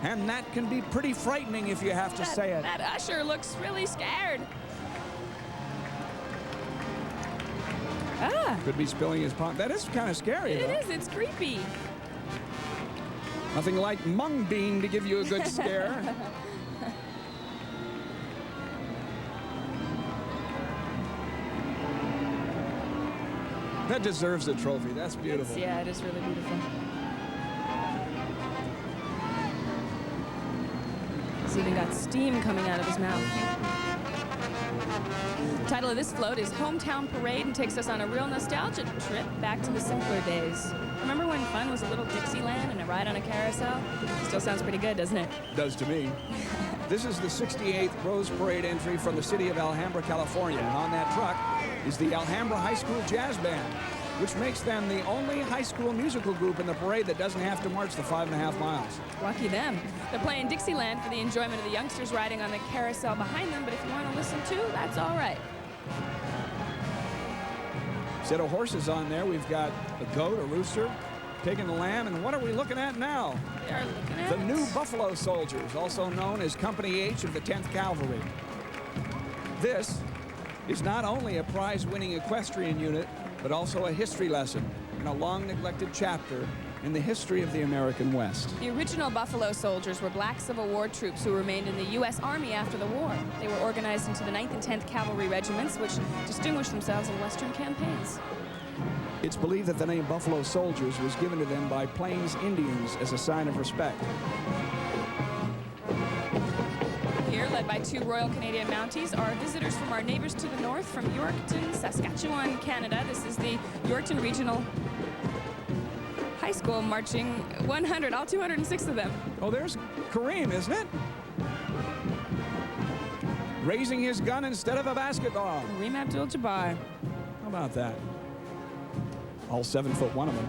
And that can be pretty frightening if you have to say it. That usher looks really scared. Ah. Could be spilling his pot. That is kind of scary. It is. It's creepy. Nothing like mung bean to give you a good scare. That deserves a trophy. That's beautiful. Yeah, it is really beautiful. He's even got steam coming out of his mouth. The title of this float is Hometown Parade and takes us on a real nostalgic trip back to the simpler days. Remember when fun was a little Dixieland and a ride on a carousel? Still sounds pretty good, doesn't it? Does to me. This is the 68th Rose Parade entry from the city of Alhambra, California. And on that truck is the Alhambra High School Jazz Band, which makes them the only high school musical group in the parade that doesn't have to march the 5.5 miles. Lucky them. They're playing Dixieland for the enjoyment of the youngsters riding on the carousel behind them, but if you want to listen too, that's all right. Set of horses on there. We've got a goat, a rooster, pig and a lamb, and what are we looking at now? We are looking at the new Buffalo Soldiers, also known as Company H of the 10th Cavalry. This is not only a prize-winning equestrian unit, but also a history lesson and a long-neglected chapter in the history of the American West. The original Buffalo Soldiers were black Civil War troops who remained in the U.S. Army after the war. They were organized into the 9th and 10th Cavalry regiments, which distinguished themselves in Western campaigns. It's believed that the name Buffalo Soldiers was given to them by Plains Indians as a sign of respect. Here, led by 2 Royal Canadian Mounties, are visitors from our neighbors to the north from Yorkton, Saskatchewan, Canada. This is the Yorkton Regional High School marching 100, all 206 of them. Oh, there's Kareem, isn't it? Raising his gun instead of a basketball. Kareem Abdul-Jabbar. How about that? All 7'1" of them.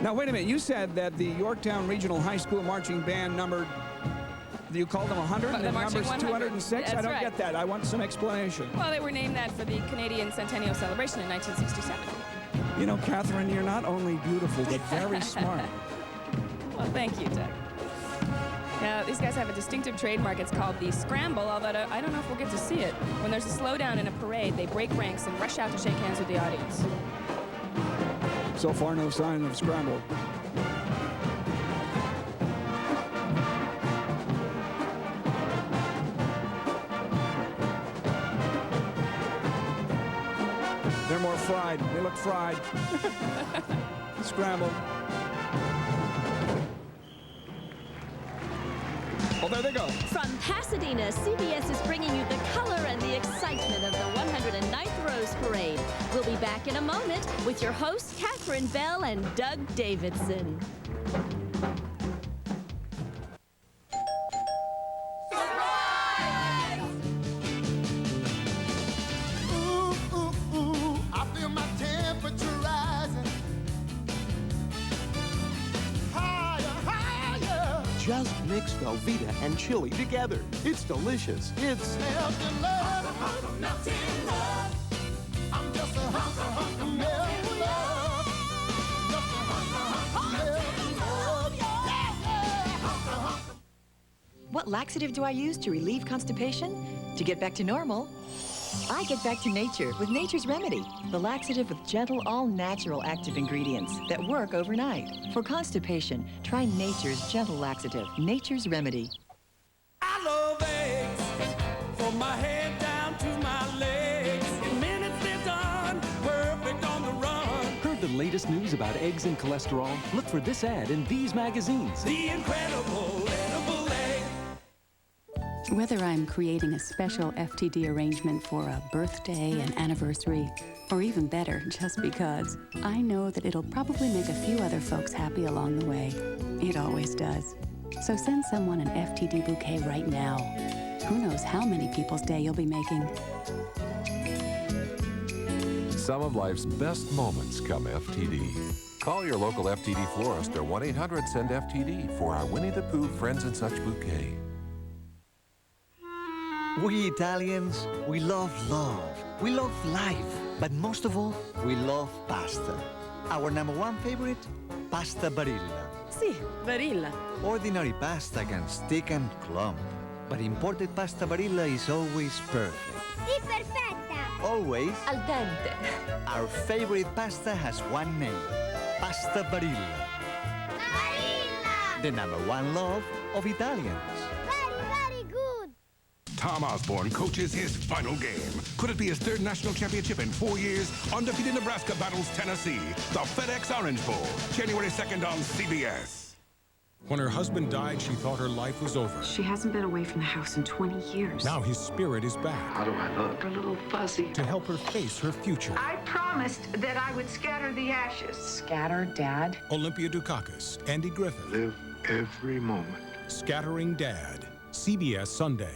Now, wait a minute. You said that the Yorktown Regional High School marching band numbered, you called them 100 and the number's 206? That's I don't right. get that. I want some explanation. Well, they were named that for the Canadian Centennial Celebration in 1967. You know, Catherine, you're not only beautiful, but very smart. Well, thank you, Doug. Now, these guys have a distinctive trademark. It's called the Scramble, although I don't know if we'll get to see it. When there's a slowdown in a parade, they break ranks and rush out to shake hands with the audience. So far, no sign of scramble. They're more fried. They look fried. Scrambled. Oh, there they go. From Pasadena, CBS is bringing you the color and the excitement of the 109th Rose Parade. We'll be back in a moment with your hosts, Catherine Bell and Doug Davidson. Just mix Velveeta and chili together. It's delicious. It's What laxative do I use to relieve constipation? To get back to normal, I get back to nature with Nature's Remedy, the laxative with gentle, all-natural active ingredients that work overnight. For constipation, try Nature's gentle laxative, Nature's Remedy. I love eggs, from my head down to my legs. In minutes they're done, perfect on the run. Heard the latest news about eggs and cholesterol? Look for this ad in these magazines. The incredible edible egg. Whether I'm creating a special FTD arrangement for a birthday, an anniversary, or even better, just because, I know that it'll probably make a few other folks happy along the way. It always does. So send someone an FTD bouquet right now. Who knows how many people's day you'll be making. Some of life's best moments come FTD. Call your local FTD florist or 1-800-SEND-FTD for our Winnie the Pooh Friends and Such bouquet. We Italians, we love love. We love life. But most of all, we love pasta. Our #1 favorite? Pasta Barilla. Sì, Barilla. Ordinary pasta can stick and clump. But imported pasta Barilla is always perfect. Sì, perfetta. Always Al dente. our favorite pasta has one name. Pasta Barilla. Barilla! The #1 love of Italians. Very, very good. Tom Osborne coaches his final game. Could it be his 3rd national championship in 4 years? Undefeated Nebraska battles Tennessee. The FedEx Orange Bowl, January 2nd on CBS. When her husband died, she thought her life was over. She hasn't been away from the house in 20 years. Now his spirit is back. How do I look? A little fuzzy. To help her face her future. I promised that I would scatter the ashes. Scatter, Dad? Olympia Dukakis, Andy Griffith. Live every moment. Scattering Dad. CBS Sunday.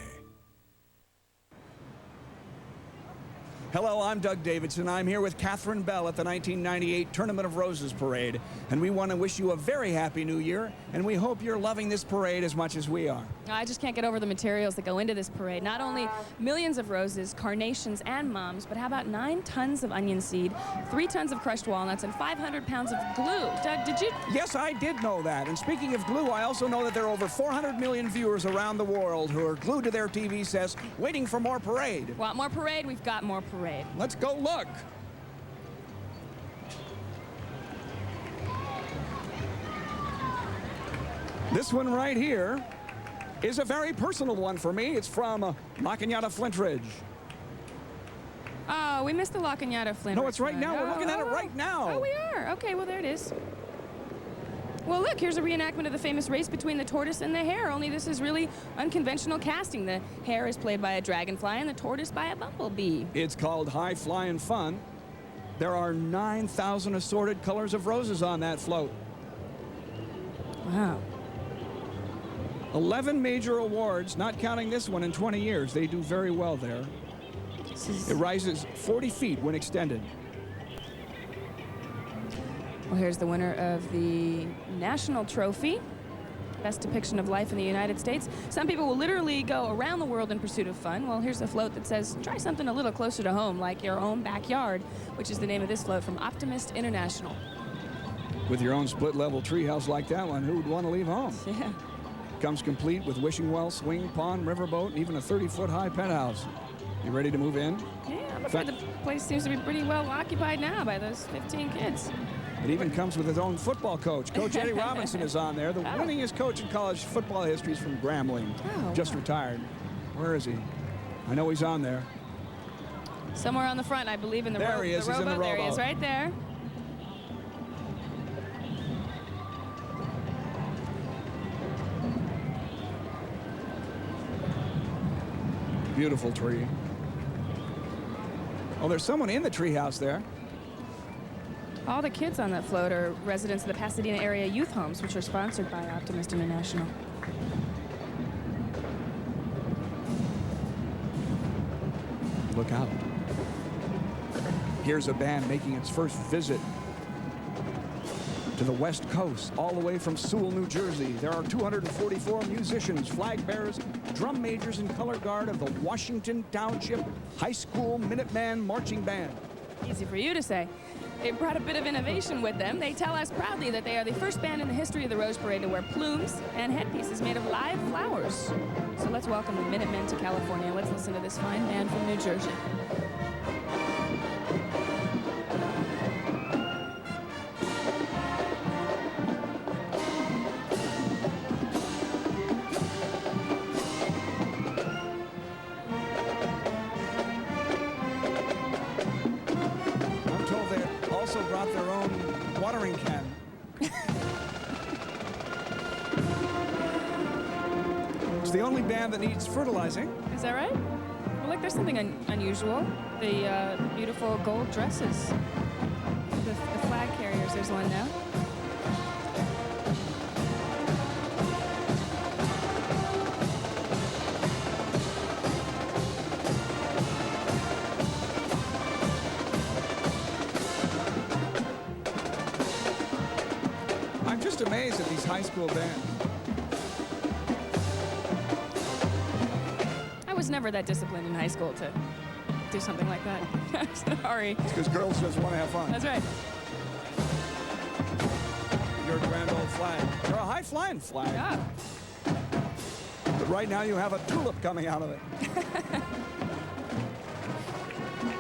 Hello, I'm Doug Davidson. I'm here with Catherine Bell at the 1998 Tournament of Roses Parade. And we want to wish you a very happy new year, and we hope you're loving this parade as much as we are. I just can't get over the materials that go into this parade. Not only millions of roses, carnations, and mums, but how about 9 tons of onion seed, 3 tons of crushed walnuts, and 500 pounds of glue. Doug, did you? Yes, I did know that. And speaking of glue, I also know that there are over 400 million viewers around the world who are glued to their TV sets waiting for more parade. Want more parade? We've got more parade. Let's go look. This one right here is a very personal one for me. It's from La Cañada Flintridge. Oh, we missed the La Cañada Flintridge. No, it's right now. We're looking at it right now. Oh, we are. Okay, well, there it is. Well, look, here's a reenactment of the famous race between the tortoise and the hare, only this is really unconventional casting. The hare is played by a dragonfly and the tortoise by a bumblebee. It's called High Flying Fun. There are 9,000 assorted colors of roses on that float. Wow. 11 major awards, not counting this one, in 20 years. They do very well there. It rises 40 feet when extended. Well, here's the winner of the National Trophy, Best Depiction of Life in the United States. Some people will literally go around the world in pursuit of fun. Well, here's a float that says, try something a little closer to home, like your own backyard, which is the name of this float from Optimist International. With your own split-level treehouse like that one, who would want to leave home? Yeah. Comes complete with wishing well, swing, pond, riverboat, and even a 30-foot-high penthouse. You ready to move in? Yeah, I'm afraid the place seems to be pretty well occupied now by those 15 kids. It even comes with its own football coach. Coach Eddie Robinson is on there. The winningest coach in college football history is from Grambling. Just retired. Where is he? I know he's on there. Somewhere on the front, I believe, in the There he is. He's in the rowboat. There he is, right there. Beautiful tree. Oh, there's someone in the treehouse there. All the kids on that float are residents of the Pasadena area youth homes, which are sponsored by Optimist International. Look out. Here's a band making its first visit to the West Coast, all the way from Sewell, New Jersey. There are 244 musicians, flag bearers, drum majors, and color guard of the Washington Township High School Minuteman Marching Band. Easy for you to say. They brought a bit of innovation with them. They tell us proudly that they are the first band in the history of the Rose Parade to wear plumes and headpieces made of live flowers. So let's welcome the Minutemen to California. Let's listen to this fine band from New Jersey. Brought their own watering can. It's the only band that needs fertilizing. Is that right? Well, look, there's something unusual. The beautiful gold dresses. The flag carriers, there's one now. Amazed at these high school bands. I was was never that disciplined in high school to do something like that. Sorry. It's because girls just want to have fun. That's right. Your grand old flag. You're a high-flying flag. Yeah. But right now you have a tulip coming out of it.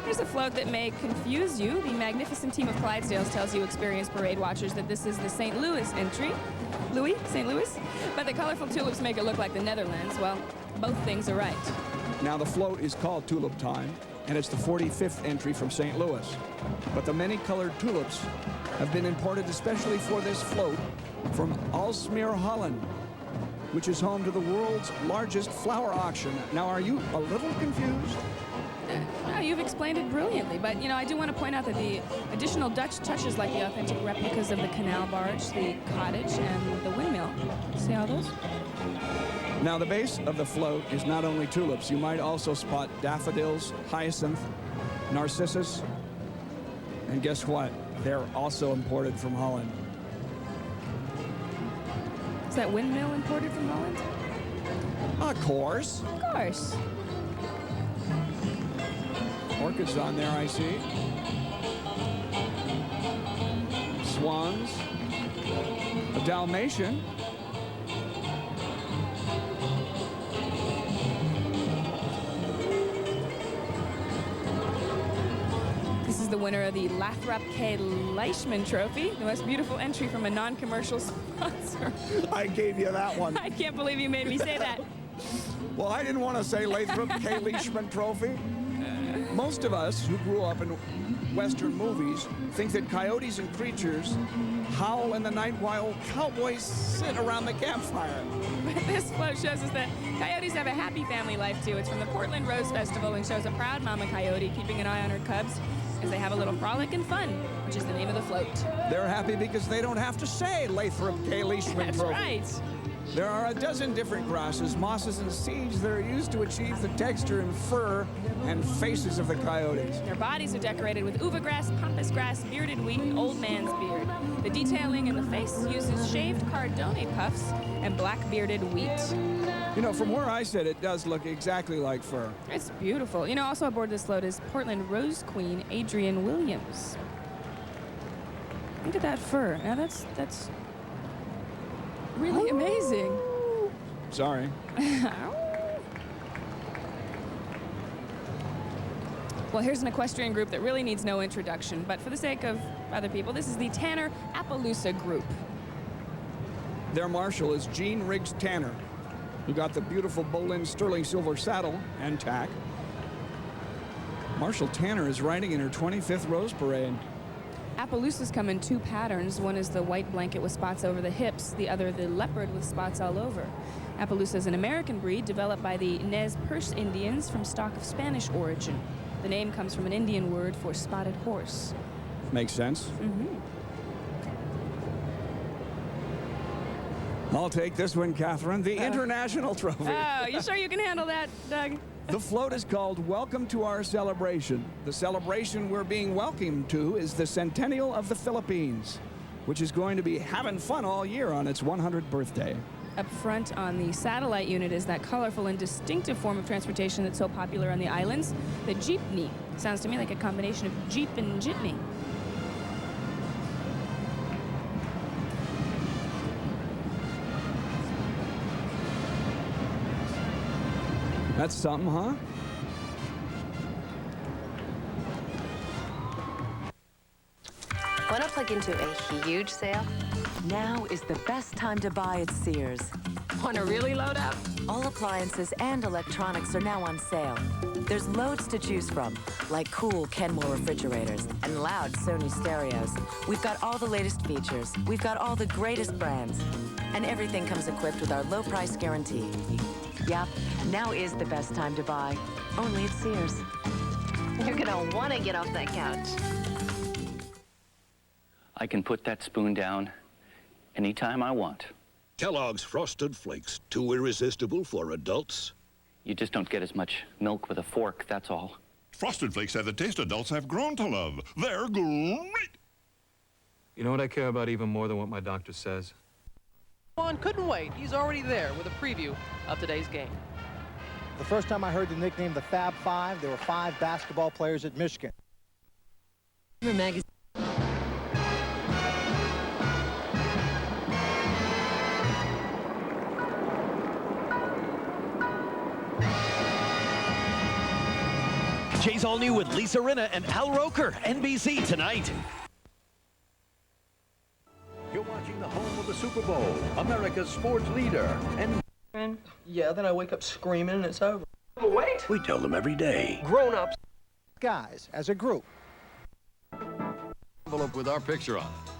Here's a float that may confuse you. The magnificent team of Clydesdales tells you experienced parade watchers that this is the St. Louis entry. St. Louis? But the colorful tulips make it look like the Netherlands. Well, both things are right. Now the float is called Tulip Time, and it's the 45th entry from St. Louis. But the many colored tulips have been imported especially for this float from Aalsmeer, Holland, which is home to the world's largest flower auction. Now, are you a little confused? No, you've explained it brilliantly, but I do want to point out that the additional Dutch touches, like the authentic replicas of the canal barge, the cottage, and the windmill. See all those? Now, the base of the float is not only tulips. You might also spot daffodils, hyacinth, narcissus, and guess what? They're also imported from Holland. Is that windmill imported from Holland? Of course. Of course. Orchids on there, I see. Swans. A Dalmatian. This is the winner of the Lathrop K. Leishman Trophy, the most beautiful entry from a non-commercial sponsor. I gave you that one. I can't believe you made me say that. Well, I didn't want to say Lathrop K. Leishman Trophy. Most of us who grew up in Western movies think that coyotes and creatures howl in the night while cowboys sit around the campfire. But this float shows us that coyotes have a happy family life, too. It's from the Portland Rose Festival and shows a proud mama coyote keeping an eye on her cubs as they have a little frolic and fun, which is the name of the float. They're happy because they don't have to say Lathrop K. Leishman That's Trophy. right. There are a dozen different grasses, mosses, and seeds that are used to achieve the texture and fur and faces of the coyotes. Their bodies are decorated with uva grass, pampas grass, bearded wheat, and old man's beard. The detailing in the face uses shaved cardone puffs and black bearded wheat. From where I sit, it does look exactly like fur. It's beautiful. Also aboard this float is Portland Rose Queen Adrienne Williams. Look at that fur. Now that's really amazing. Sorry. Well, here's an equestrian group that really needs no introduction, but for the sake of other people, this is the Tanner Appaloosa Group. Their marshal is Gene Riggs Tanner, who got the beautiful Bolin sterling silver saddle and tack. Marshal Tanner is riding in her 25th Rose Parade. Appaloosas come in two patterns. One is the white blanket with spots over the hips, the other the leopard with spots all over. Appaloosa is an American breed developed by the Nez Perce Indians from stock of Spanish origin. The name comes from an Indian word for spotted horse. Makes sense. Mm-hmm. I'll take this one, Catherine, the International Trophy. Oh, you sure you can handle that, Doug? The float is called Welcome to Our Celebration. The celebration we're being welcomed to is the Centennial of the Philippines, which is going to be having fun all year on its 100th birthday. Up front on the satellite unit is that colorful and distinctive form of transportation that's so popular on the islands, the jeepney. Sounds to me like a combination of jeep and jitney. That's something, huh? Want to plug into a huge sale? Now is the best time to buy at Sears. Want to really load up? All appliances and electronics are now on sale. There's loads to choose from, like cool Kenmore refrigerators and loud Sony stereos. We've got all the latest features. We've got all the greatest brands. And everything comes equipped with our low price guarantee. Yep, now is the best time to buy. Only at Sears. You're going to want to get off that couch. I can put that spoon down anytime I want. Kellogg's Frosted Flakes, too irresistible for adults. You just don't get as much milk with a fork, that's all. Frosted Flakes have the taste adults have grown to love. They're great! You know what I care about even more than what my doctor says? Juan couldn't wait. He's already there with a preview of today's game. The first time I heard the nickname the Fab Five, there were 5 basketball players at Michigan. Magazine. Jay's All New with Lisa Rinna and Al Roker, NBC tonight. You're watching the home of the Super Bowl, America's sports leader, and... Yeah, then I wake up screaming and it's over. Wait! We tell them every day. Grown-ups. Guys, as a group. Envelope with our picture on it.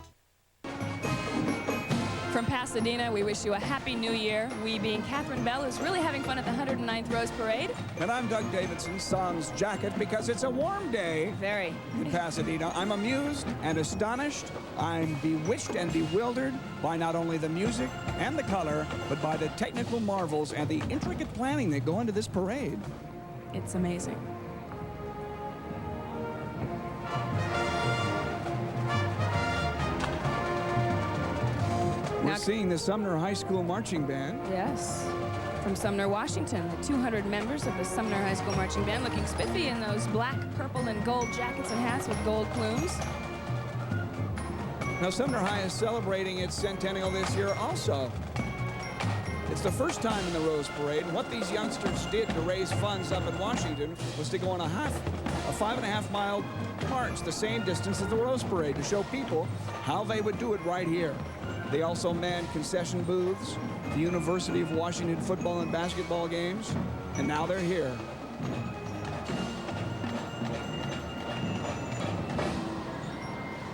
From Pasadena, we wish you a happy new year. We being Catherine Bell, who's really having fun at the 109th Rose Parade. And I'm Doug Davidson, sans jacket, because it's a warm day. Very. In Pasadena. I'm amused and astonished. I'm bewitched and bewildered by not only the music and the color, but by the technical marvels and the intricate planning that go into this parade. It's amazing. We're seeing the Sumner High School Marching Band. Yes. From Sumner, Washington, the 200 members of the Sumner High School Marching Band looking spiffy in those black, purple, and gold jackets and hats with gold plumes. Now, Sumner High is celebrating its centennial this year also. It's the first time in the Rose Parade, and what these youngsters did to raise funds up in Washington was to go on a 5.5-mile march, the same distance as the Rose Parade, to show people how they would do it right here. They also manned concession booths, the University of Washington football and basketball games, and now they're here.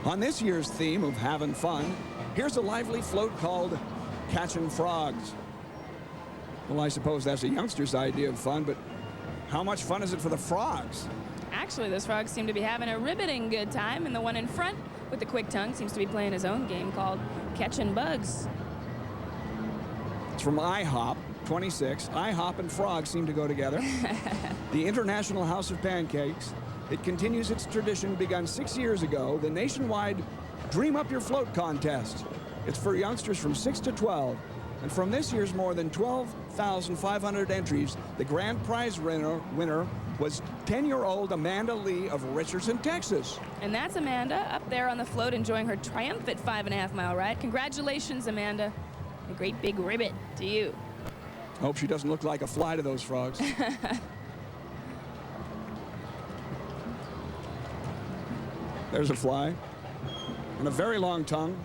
On this year's theme of having fun, here's a lively float called Catching Frogs. Well, I suppose that's a youngster's idea of fun, but how much fun is it for the frogs? Actually, those frogs seem to be having a riveting good time, and the one in front with the quick tongue seems to be playing his own game called Catching Bugs. It's from IHOP 26. IHOP and frogs seem to go together. The International House of Pancakes. It continues its tradition begun 6 years ago, the nationwide Dream Up Your Float contest. It's for youngsters from 6 to 12. And from this year's more than 12,500 entries, the grand prize winner was 10-year-old Amanda Lee of Richardson, Texas. And that's Amanda up there on the float enjoying her triumphant 5.5-mile ride. Congratulations, Amanda. A great big ribbit to you. Hope she doesn't look like a fly to those frogs. There's a fly and a very long tongue.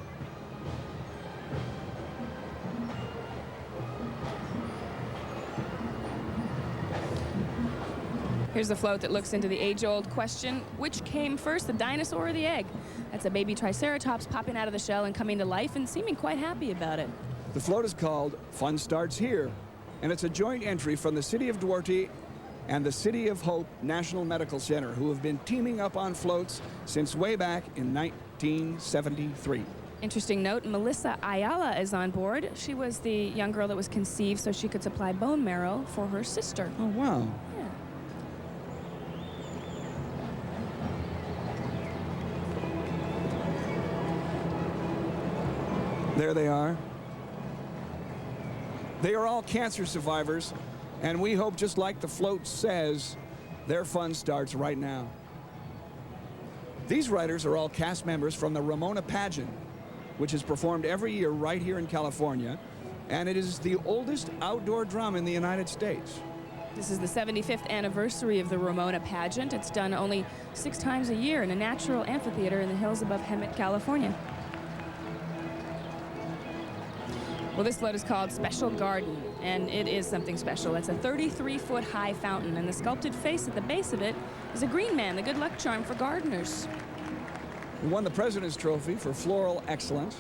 Here's the float that looks into the age-old question, which came first, the dinosaur or the egg? That's a baby triceratops popping out of the shell and coming to life and seeming quite happy about it. The float is called Fun Starts Here, and it's a joint entry from the City of Duarte and the City of Hope National Medical Center, who have been teaming up on floats since way back in 1973. Interesting note, Melissa Ayala is on board. She was the young girl that was conceived so she could supply bone marrow for her sister. Oh, wow. Yeah. There they are. They are all cancer survivors, and we hope, just like the float says, their fun starts right now. These riders are all cast members from the Ramona pageant, which is performed every year right here in California, and it is the oldest outdoor drum in the United States. This is the 75th anniversary of the Ramona pageant. It's done only 6 times a year in a natural amphitheater in the hills above Hemet, California. Well, this float is called Special Garden, and it is something special. It's a 33-foot high fountain, and the sculpted face at the base of it is a green man, the good luck charm for gardeners. Who won the President's Trophy for floral excellence.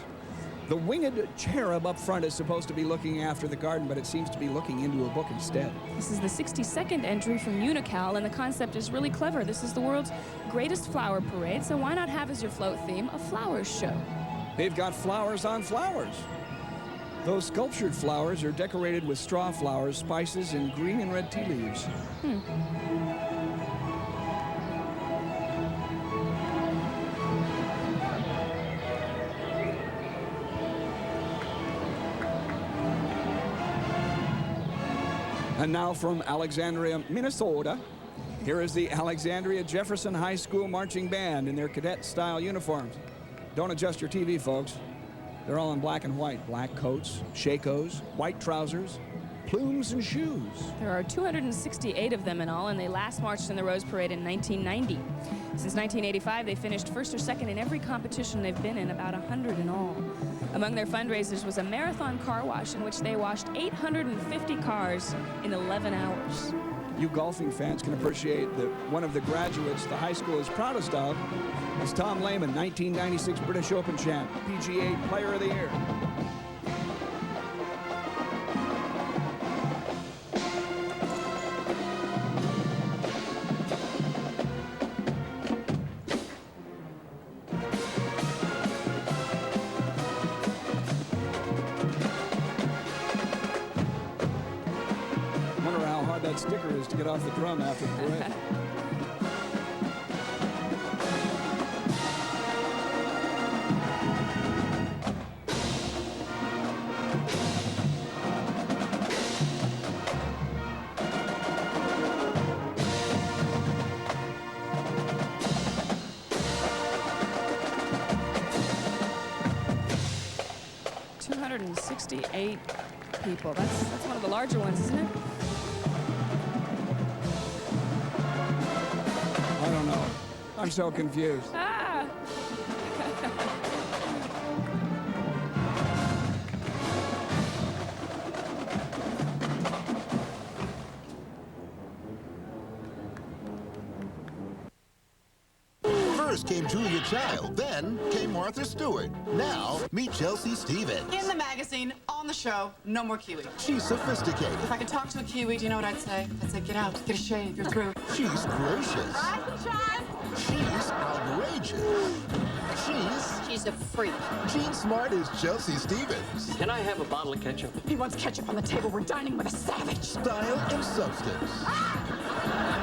The winged cherub up front is supposed to be looking after the garden, but it seems to be looking into a book instead. This is the 62nd entry from Unical, and the concept is really clever. This is the world's greatest flower parade, so why not have as your float theme a flowers show? They've got flowers on flowers. Those sculptured flowers are decorated with straw flowers, spices, and green and red tea leaves. And now from Alexandria, Minnesota, here is the Alexandria Jefferson High School Marching Band in their cadet-style uniforms. Don't adjust your TV, folks. They're all in black and white. Black coats, shakos, white trousers, plumes, and shoes. There are 268 of them in all, and they last marched in the Rose Parade in 1990. Since 1985, they finished first or second in every competition they've been in, about 100 in all. Among their fundraisers was a marathon car wash in which they washed 850 cars in 11 hours. You golfing fans can appreciate that one of the graduates the high school is proudest of is Tom Lehman, 1996 British Open champ, PGA Player of the Year. Wonder how hard that sticker is to get off the drum after the parade. $268 people. That's one of the larger ones, isn't it? I don't know. I'm so confused. Ah! First came Julia Child, then came Martha Stewart. Now, meet Chelsea Stevens. In the magazine, on the show, no more Kiwi. She's sophisticated. If I could talk to a Kiwi, do you know what I'd say? I'd say, get out, get a shave, you're through. She's gracious. She's outrageous. She's a freak. Gene Smart is Chelsea Stevens. Can I have a bottle of ketchup? He wants ketchup on the table. We're dining with a savage. Style and substance.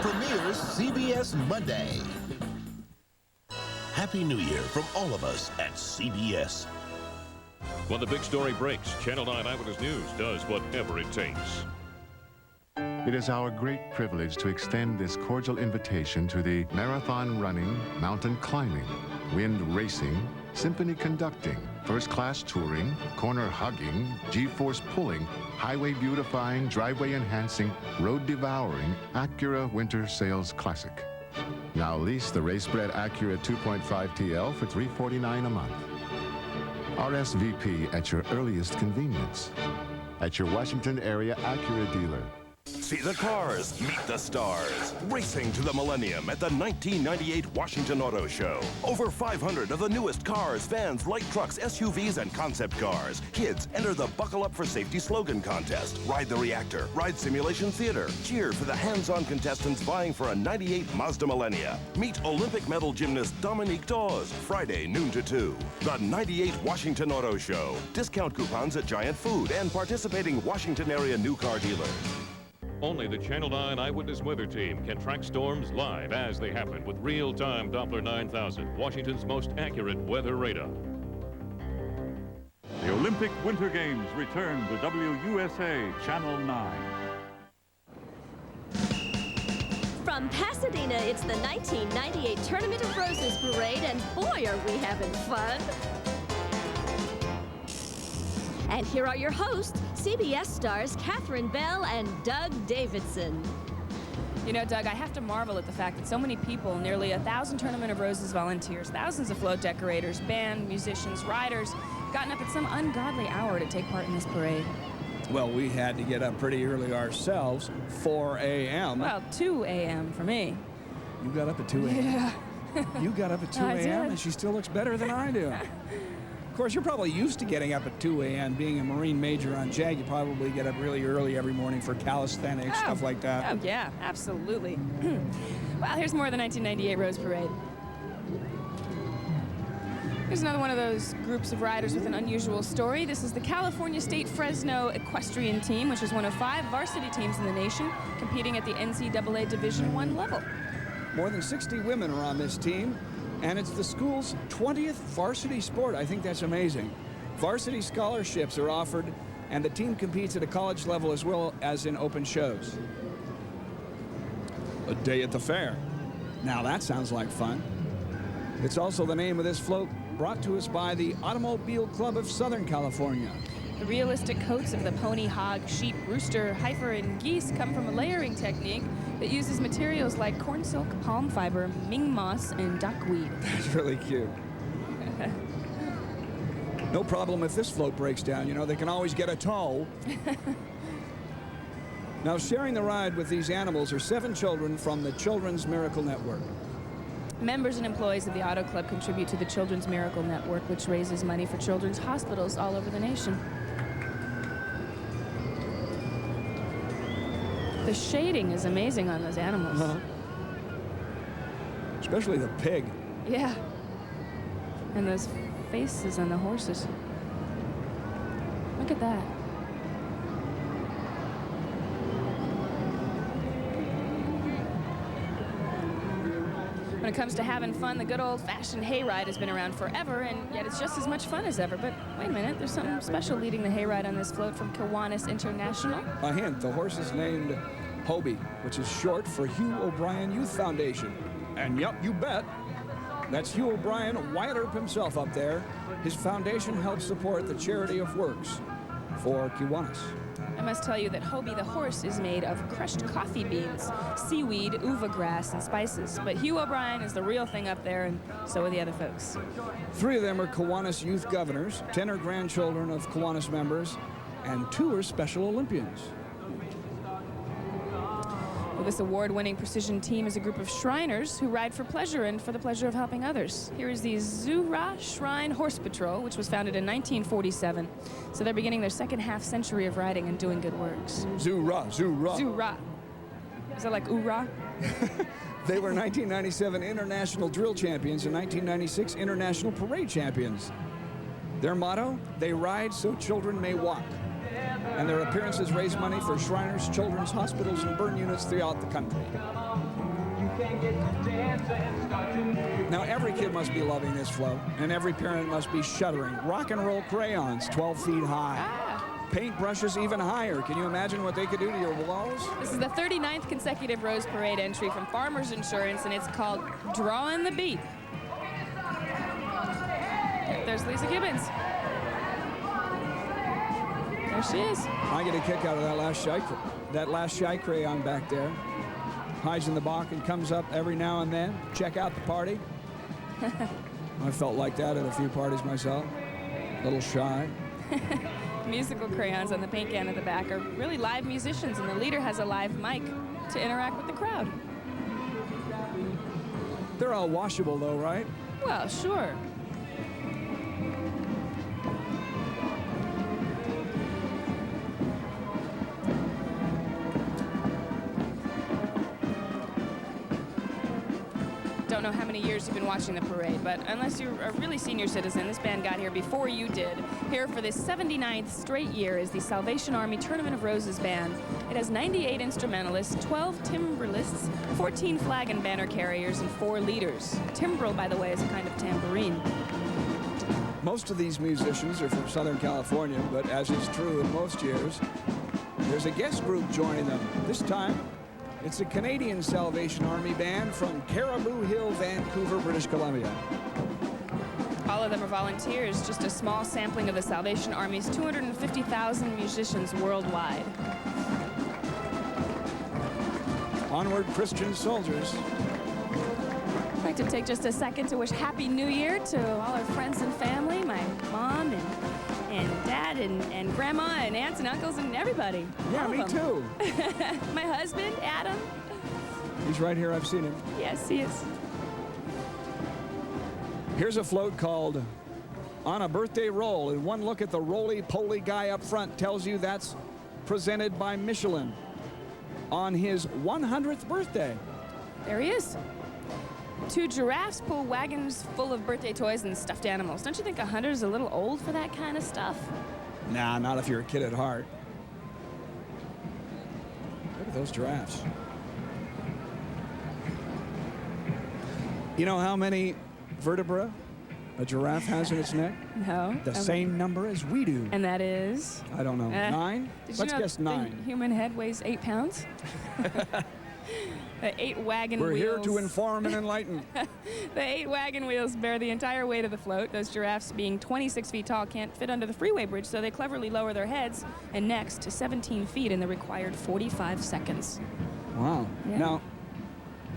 Premieres CBS Monday. Happy New Year from all of us at CBS. When the big story breaks, Channel 9 Eyewitness News does whatever it takes. It is our great privilege to extend this cordial invitation to the marathon running, mountain climbing, wind racing, symphony conducting, first-class touring, corner hugging, G-force pulling, highway beautifying, driveway enhancing, road devouring Acura Winter Sales Classic. Now lease the race-bred Acura 2.5 TL for $349 a month. RSVP at your earliest convenience. At your Washington area Acura dealer. See the cars, meet the stars. Racing to the millennium at the 1998 Washington Auto Show. Over 500 of the newest cars, vans, light trucks, SUVs, and concept cars. Kids, enter the Buckle Up for Safety slogan contest. Ride the Reactor, ride Simulation Theater. Cheer for the hands-on contestants vying for a 98 Mazda Millennia. Meet Olympic medal gymnast Dominique Dawes, Friday, noon to 2. The 98 Washington Auto Show. Discount coupons at Giant Food and participating Washington area new car dealers. Only the Channel 9 Eyewitness Weather Team can track storms live as they happen with real-time Doppler 9000, Washington's most accurate weather radar. The Olympic Winter Games return to WUSA Channel 9. From Pasadena, it's the 1998 Tournament of Roses Parade, and boy, are we having fun. And here are your hosts, CBS stars Catherine Bell and Doug Davidson. You know, Doug, I have to marvel at the fact that so many people, nearly 1,000 Tournament of Roses volunteers, thousands of float decorators, band, musicians, riders, gotten up at some ungodly hour to take part in this parade. Well, we had to get up pretty early ourselves, 4 a.m. Well, 2 a.m. for me. You got up at 2 a.m.? Yeah. You got up at 2 a.m. and she still looks better than I do. Of course, you're probably used to getting up at 2 a.m. Being a Marine major on JAG, you probably get up really early every morning for calisthenics, stuff like that. Oh, yeah, absolutely. Well, here's more of the 1998 Rose Parade. Here's another one of those groups of riders with an unusual story. This is the California State Fresno Equestrian Team, which is one of 5 varsity teams in the nation competing at the NCAA Division I level. More than 60 women are on this team, and it's the school's 20th varsity sport. I think that's amazing. Varsity scholarships are offered, and the team competes at a college level as well as in open shows. A day at the fair. Now that sounds like fun. It's also the name of this float, brought to us by the Automobile Club of Southern California. The realistic coats of the pony, hog, sheep, rooster, heifer, and geese come from a layering technique that uses materials like corn silk, palm fiber, Ming moss, and duckweed. That's really cute. No problem if this float breaks down. You know, they can always get a tow. Now, sharing the ride with these animals are 7 children from the Children's Miracle Network. Members and employees of the Auto Club contribute to the Children's Miracle Network, which raises money for children's hospitals all over the nation. The shading is amazing on those animals. Especially the pig. Yeah. And those faces on the horses. Look at that. When it comes to having fun, the good old-fashioned hayride has been around forever, and yet it's just as much fun as ever. But wait a minute, there's something special leading the hayride on this float from Kiwanis International. A hint, the horse is named Hobie, which is short for Hugh O'Brien Youth Foundation. And yep, you bet, that's Hugh O'Brien, Wyatt Earp himself up there. His foundation helps support the charity of works for Kiwanis. I must tell you that Hobie the horse is made of crushed coffee beans, seaweed, uva grass, and spices. But Hugh O'Brien is the real thing up there, and so are the other folks. 3 of them are Kiwanis youth governors, 10 are grandchildren of Kiwanis members, and 2 are Special Olympians. Well, this award-winning precision team is a group of Shriners who ride for pleasure and for the pleasure of helping others. Here is the Zura Shrine Horse Patrol, which was founded in 1947. So they're beginning their second half-century of riding and doing good works. Zura, Zura. Zura. Is that like oorah? They were 1997 International Drill Champions and 1996 International Parade Champions. Their motto, they ride so children may walk. And their appearances raise money for Shriners, children's hospitals, and burn units throughout the country. Now, every kid must be loving this float, and every parent must be shuddering. Rock and roll crayons, 12 feet high. Paintbrushes even higher. Can you imagine what they could do to your walls? This is the 39th consecutive Rose Parade entry from Farmers Insurance, and it's called Drawing the Beat. There's Lisa Gibbons. There she is. I get a kick out of that last shy crayon back there. Hides in the box and comes up every now and then. Check out the party. I felt like that at a few parties myself. A little shy. Musical crayons on the paint can at the back are really live musicians, and the leader has a live mic to interact with the crowd. They're all washable though, right? Well, sure. Don't know how many years you've been watching the parade, but unless you're a really senior citizen, this band got here before you did. Here for this 79th straight year is the Salvation Army Tournament of Roses Band. It has 98 instrumentalists, 12 timbrelists, 14 flag and banner carriers, and 4 leaders. Timbrel, by the way, is a kind of tambourine. Most of these musicians are from Southern California, but as is true in most years, there's a guest group joining them. This time, it's a Canadian Salvation Army band from Caribou Hill, Vancouver, British Columbia. All of them are volunteers, just a small sampling of the Salvation Army's 250,000 musicians worldwide. Onward, Christian soldiers. I'd like to take just a second to wish Happy New Year to all our friends and family, my mom and dad and grandma and aunts and uncles and everybody. Yeah, me too. My husband, Adam. He's right here. I've seen him. Yes, he is. Here's a float called On a Birthday Roll, and one look at the roly-poly guy up front tells you that's presented by Michelin on his 100th birthday. There he is. 2 giraffes pull wagons full of birthday toys and stuffed animals. Don't you think 100 is a little old for that kind of stuff? Nah, not if you're a kid at heart. Look at those giraffes. You know how many vertebrae a giraffe has in its neck? No. The same number as we do. And that is? I don't know. 9? Did Let's you know guess the 9. human head weighs 8 pounds? The 8 wagon We're wheels. here to inform and enlighten. The 8 wagon wheels bear the entire weight of the float. Those giraffes, being 26 feet tall, can't fit under the freeway bridge, so they cleverly lower their heads and necks to 17 feet in the required 45 seconds. Wow. Yeah. Now,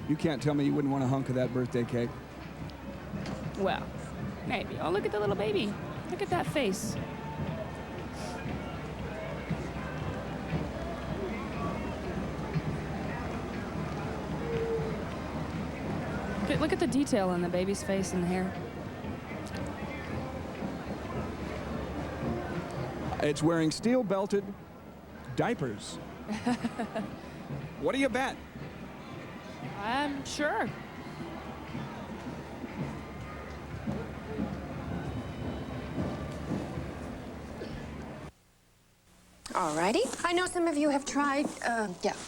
you can't tell me you wouldn't want a hunk of that birthday cake. Well, maybe. Oh, look at the little baby. Look at that face. Look at the detail on the baby's face and the hair. It's wearing steel-belted diapers. What do you bet? I'm sure. Alrighty. I know some of you have tried,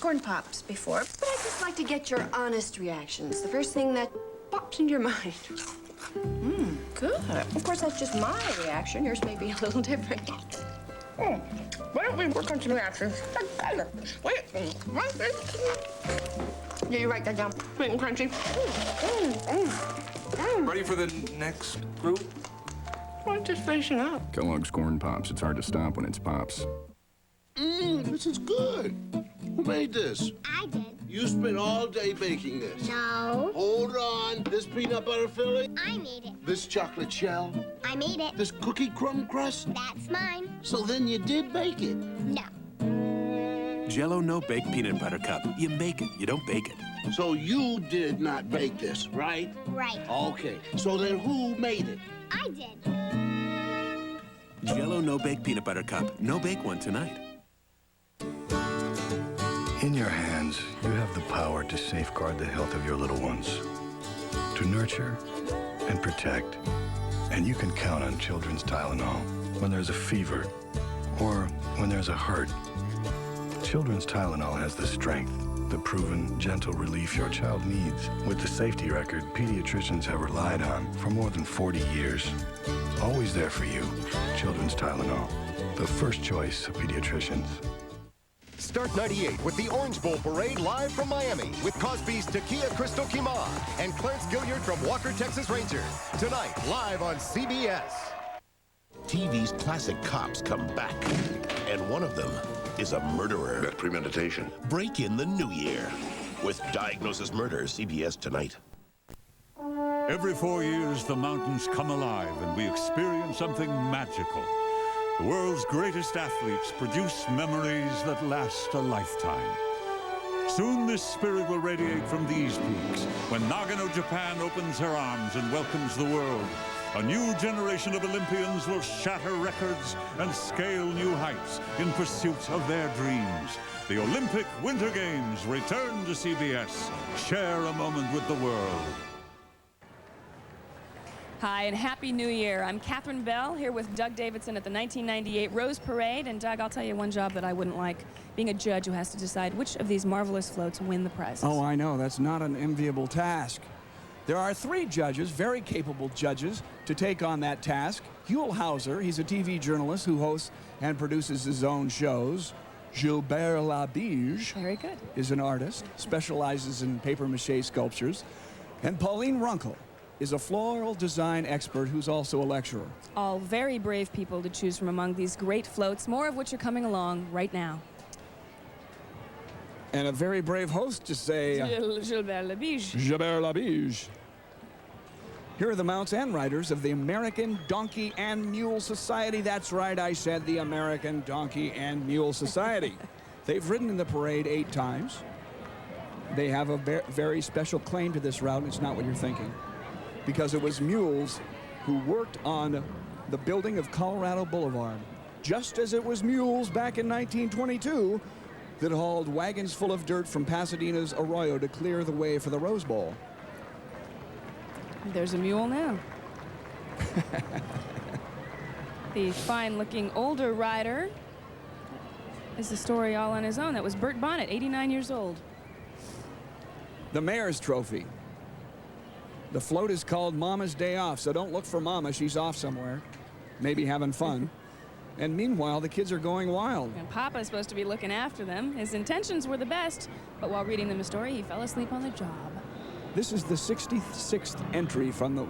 corn pops before, but I'd just like to get your honest reactions. The first thing that pops into your mind. Good. Of course, that's just my reaction. Yours may be a little different. Why don't we work on some reactions? Wait. Yeah, you write that down. Sweet and crunchy. Ready for the next group? Well, just finishing up. Kellogg's Corn Pops. It's hard to stop when it's Pops. This is good. Who made this? I did. You spent all day baking this. No. Hold on. This peanut butter filling? I made it. This chocolate shell? I made it. This cookie crumb crust? That's mine. So then you did bake it? No. Jell-O No Bake Peanut Butter Cup. You make it, you don't bake it. So you did not bake this, right? Right. Okay. So then who made it? I did. Jell-O No Bake Peanut Butter Cup. No bake one tonight. In your hands, you have the power to safeguard the health of your little ones, to nurture and protect. And you can count on Children's Tylenol when there's a fever or when there's a hurt. Children's Tylenol has the strength, the proven, gentle relief your child needs, with the safety record pediatricians have relied on for more than 40 years. Always there for you. Children's Tylenol, the first choice of pediatricians. Start 98 with the Orange Bowl Parade live from Miami with Cosby's Takia Crystal Kima and Clarence Gilliard from Walker, Texas Rangers. Tonight, live on CBS. TV's classic cops come back, and one of them is a murderer. That premeditation. Break in the new year with Diagnosis Murder, CBS tonight. Every 4 years, the mountains come alive and we experience something magical. The world's greatest athletes produce memories that last a lifetime. Soon this spirit will radiate from these peaks when Nagano, Japan opens her arms and welcomes the world. A new generation of Olympians will shatter records and scale new heights in pursuit of their dreams. The Olympic Winter Games return to CBS. Share a moment with the world. Hi, and Happy New Year. I'm Catherine Bell, here with Doug Davidson at the 1998 Rose Parade. And Doug, I'll tell you one job that I wouldn't like, being a judge who has to decide which of these marvelous floats win the prizes. Oh, I know. That's not an enviable task. There are 3 judges, very capable judges, to take on that task. Huell Hauser, he's a TV journalist who hosts and produces his own shows. Gilbert Labige, very good, is an artist, specializes in papier-mâché sculptures. And Pauline Runkle is a floral design expert who's also a lecturer. All very brave people to choose from among these great floats, more of which are coming along right now. And a very brave host to say... Gilbert Labige. Gilbert Labige. Here are the mounts and riders of the American Donkey and Mule Society. That's right, I said the American Donkey and Mule Society. They've ridden in the parade 8 times. They have a very special claim to this route, and it's not what you're thinking, because it was mules who worked on the building of Colorado Boulevard, just as it was mules back in 1922 that hauled wagons full of dirt from Pasadena's Arroyo to clear the way for the Rose Bowl. There's a mule now. The fine-looking older rider is the story all on his own. That was Bert Bonnet, 89 years old. The Mayor's Trophy. The float is called Mama's Day Off, so don't look for Mama. She's off somewhere, maybe having fun. And meanwhile, the kids are going wild. And Papa's supposed to be looking after them. His intentions were the best, but while reading them a story, he fell asleep on the job. This is the 66th entry from the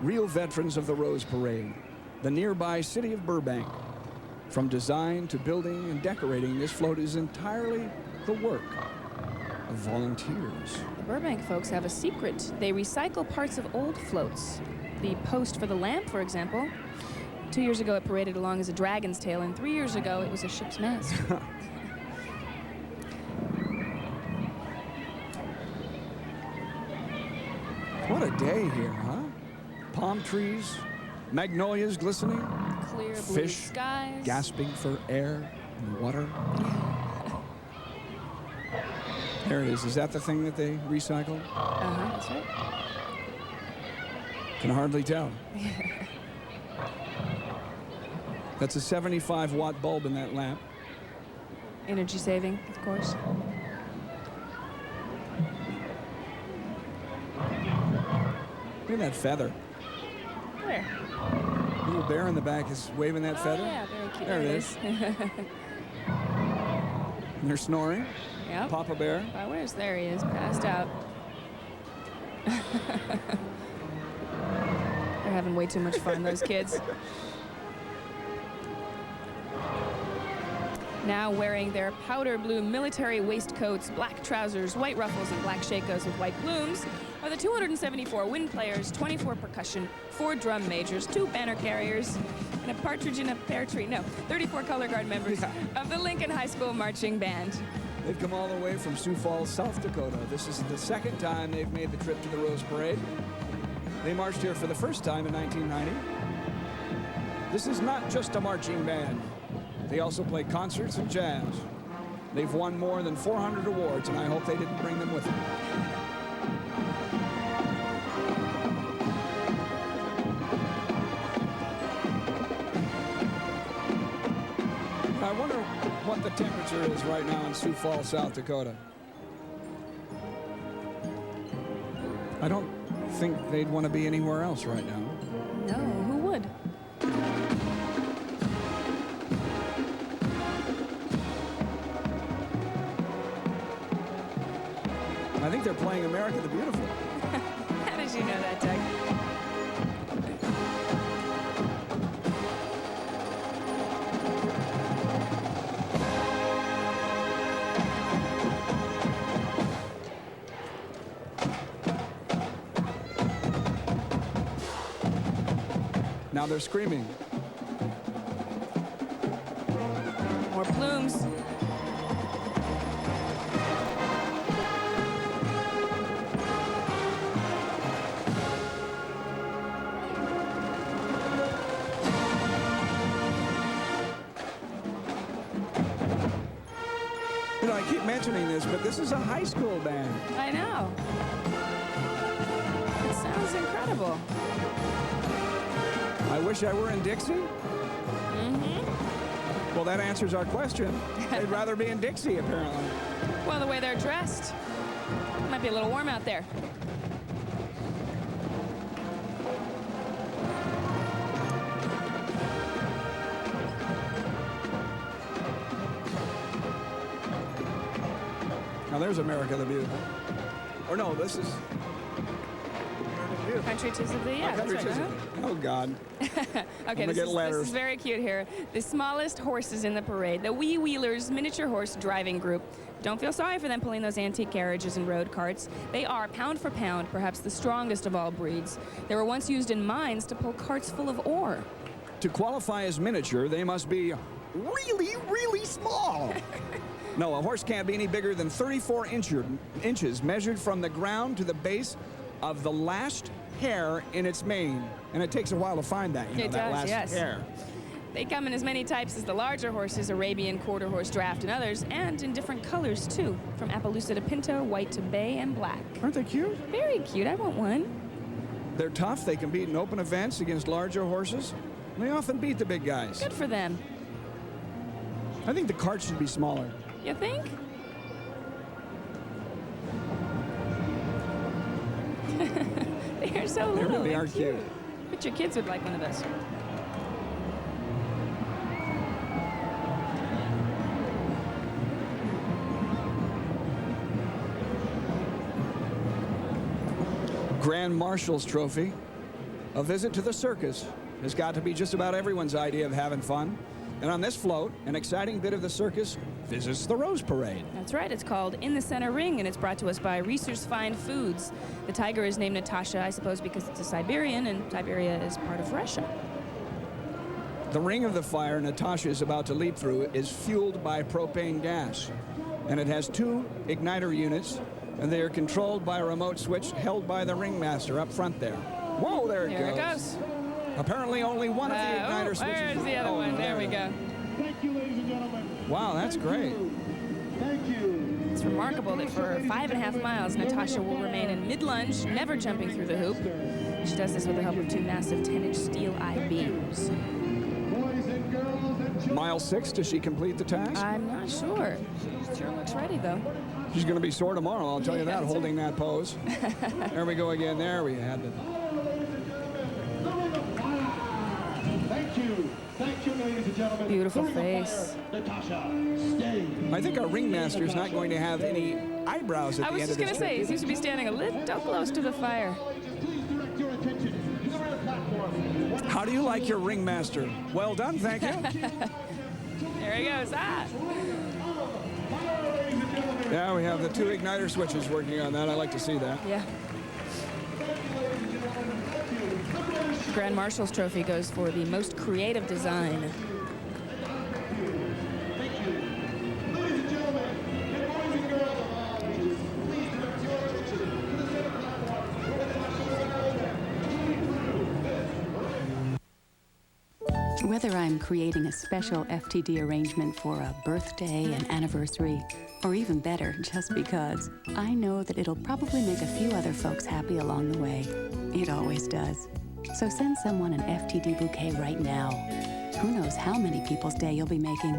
real veterans of the Rose Parade, the nearby city of Burbank. From design to building and decorating, this float is entirely the work of volunteers. The Burbank folks have a secret. They recycle parts of old floats. The post for the lamp, for example. 2 years ago, it paraded along as a dragon's tail, and 3 years ago, it was a ship's mast. What a day here, huh? Palm trees, magnolias glistening, Clear blue fish skies. gasping for air and water. There it is. Is that the thing that they recycled? That's right. Can hardly tell. That's a 75-watt bulb in that lamp. Energy saving, of course. Look at that feather. Where? Little bear in the back is waving that feather. Yeah, very cute. There it is. And they're snoring. Yep. Papa Bear. Where's there he is, passed out. They're having way too much fun, those kids. Now wearing their powder blue military waistcoats, black trousers, white ruffles, and black shakos with white plumes are the 274 wind players, 24 percussion, 4 drum majors, 2 banner carriers, and a partridge in a pear tree. No, 34 color guard members of the Lincoln High School Marching Band. They've come all the way from Sioux Falls, South Dakota. This is the second time they've made the trip to the Rose Parade. They marched here for the first time in 1990. This is not just a marching band. They also play concerts and jazz. They've won more than 400 awards, and I hope they didn't bring them with them. I wonder what the temperature is right now in Sioux Falls, South Dakota. I don't think they'd want to be anywhere else right now. No, who would? I think they're playing America the Beautiful. How did you know that, Doug? Now they're screaming. More plumes. You know, I keep mentioning this, but this is a high school band. I know. It sounds incredible. I wish I were in Dixie. Mm-hmm. Well, that answers our question. They'd rather be in Dixie, apparently. Well, the way they're dressed. It might be a little warm out there. Now there's America the Beautiful. Or no, this is Country Tis of Thee, yeah, that's Country right. Tis of Thee. Oh, God. Okay, this is very cute here. The smallest horses in the parade, the Wee Wheelers Miniature Horse Driving Group. Don't feel sorry for them pulling those antique carriages and road carts. They are, pound for pound, perhaps the strongest of all breeds. They were once used in mines to pull carts full of ore. To qualify as miniature, they must be really, really small. No, a horse can't be any bigger than 34 inches measured from the ground to the base of the last hair in its mane. And it takes a while to find that, you know, that last hair. They come in as many types as the larger horses, Arabian, quarter horse, draft, and others, and in different colors, too, from Appaloosa to Pinto, white to bay, and black. Aren't they cute? Very cute. I want one. They're tough. They compete in open events against larger horses. They often beat the big guys. Good for them. I think the cart should be smaller. You think? so They little. really are cute. Bet your kids would like one of those. Grand Marshal's Trophy. A visit to the circus has got to be just about everyone's idea of having fun. And on this float, an exciting bit of the circus visits the Rose Parade. That's right. It's called In the Center Ring, and it's brought to us by Reese's Fine Foods. The tiger is named Natasha, I suppose, because it's a Siberian, and Siberia is part of Russia. The ring of the fire Natasha is about to leap through is fueled by propane gas. And it has 2 igniter units, and they are controlled by a remote switch held by the ringmaster up front there. Whoa, there it goes. Apparently only one of the igniter switches. Where's the other one? There we go. Thank you, ladies and gentlemen. Wow, that's great. Thank you. It's remarkable that for 5.5 miles, Natasha will remain in mid-lunge, never jumping through the hoop. She does this with the help of 2 massive 10-inch steel I-beams. Boys and girls and children. Mile 6, does she complete the task? I'm not sure. She sure looks ready, though. She's going to be sore tomorrow, I'll tell you that, holding that pose. There we go again. There we had it. Thank you. Thank you, ladies and gentlemen. Beautiful face. Natasha, stay. I think our ringmaster is not going to have any eyebrows at I the was end just of going this to say, he trip. seems to be standing a little close to the fire. Please direct your attention to the rear platform. How do you like your ringmaster? Well done, thank you. There he goes. Ah! Yeah, we have the 2 igniter switches working on that. I like to see that. Yeah. Grand Marshal's Trophy goes for the most creative design. Whether I'm creating a special FTD arrangement for a birthday, an anniversary, or even better, just because, I know that it'll probably make a few other folks happy along the way. It always does. So send someone an FTD bouquet right now. Who knows how many people's day you'll be making.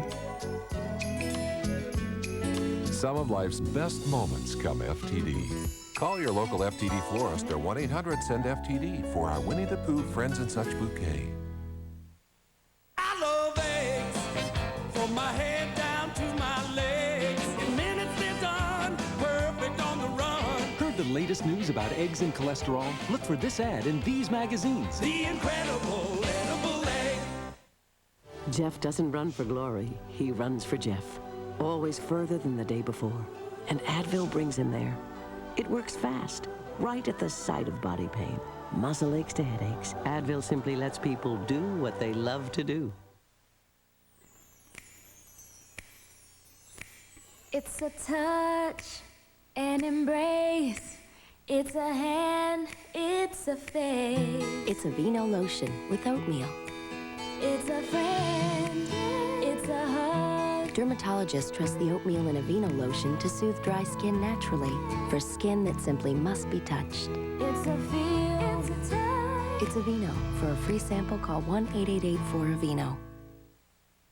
Some of life's best moments come FTD. Call your local FTD florist or 1-800-SEND-FTD for our Winnie the Pooh Friends and Such bouquet. I love eggs, from my head down to my legs. In minutes they're done, perfect on the run. Heard the latest news about eggs and cholesterol? Look for this ad in these magazines. The incredible edible egg. Jeff doesn't run for glory, he runs for Jeff. Always further than the day before. And Advil brings him there. It works fast, right at the site of body pain. Muscle aches to headaches. Advil simply lets people do what they love to do. It's a touch, an embrace. It's a hand, it's a face. It's Aveeno lotion with oatmeal. It's a friend, it's a hug. Dermatologists trust the oatmeal in Aveeno lotion to soothe dry skin naturally for skin that simply must be touched. It's a feel, it's a touch. It's Aveeno. For a free sample, call 1-888-4-AVEENO.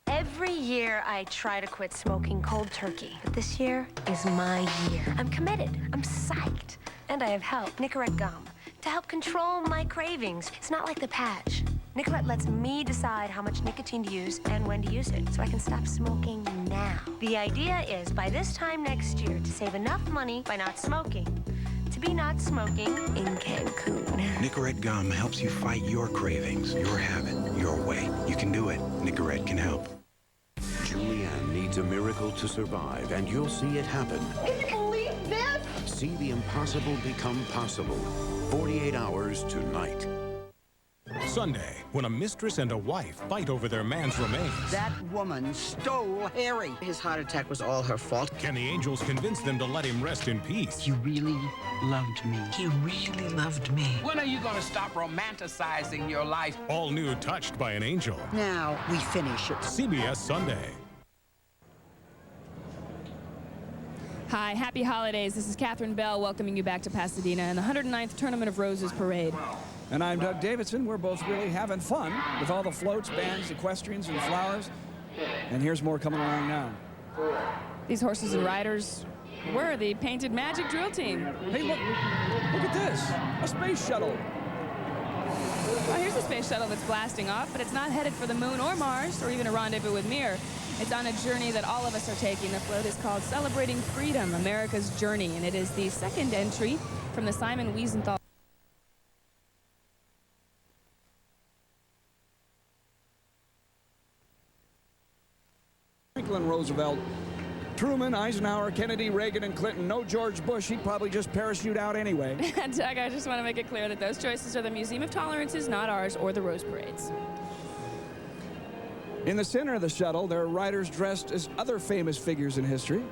Every year I try to quit smoking cold turkey, but this year is my year. I'm committed, I'm psyched, and I have help, Nicorette gum, to help control my cravings. It's not like the patch. Nicorette lets me decide how much nicotine to use and when to use it, so I can stop smoking now. The idea is, by this time next year, to save enough money by not smoking, to be not smoking in Cancun. Nicorette gum helps you fight your cravings, your habit, your way. You can do it. Nicorette can help. Julianne needs a miracle to survive, and you'll see it happen. Can you believe this? See the impossible become possible. 48 hours tonight. Sunday, when a mistress and a wife fight over their man's remains. That woman stole Harry. His heart attack was all her fault. Can the angels convince them to let him rest in peace? You really loved me. He really loved me. When are you going to stop romanticizing your life? All new Touched by an Angel. Now we finish it. CBS Sunday. Hi, happy holidays. This is Catherine Bell welcoming you back to Pasadena and the 109th Tournament of Roses Parade. And I'm Doug Davidson. We're both really having fun with all the floats, bands, equestrians, and flowers. And here's more coming along now. These horses and riders were the Painted Magic drill team. Hey, look at this. A space shuttle. Well, here's a space shuttle that's blasting off, but it's not headed for the moon or Mars or even a rendezvous with Mir. It's on a journey that all of us are taking. The float is called Celebrating Freedom, America's Journey, and it is the second entry from the Simon Wiesenthal. Franklin Roosevelt, Truman, Eisenhower, Kennedy, Reagan, and Clinton. No George Bush. He'd probably just parachute out anyway. Doug, I just want to make it clear that those choices are the Museum of Tolerance's, not ours, or the Rose Parade's. In the center of the shuttle, there are riders dressed as other famous figures in history.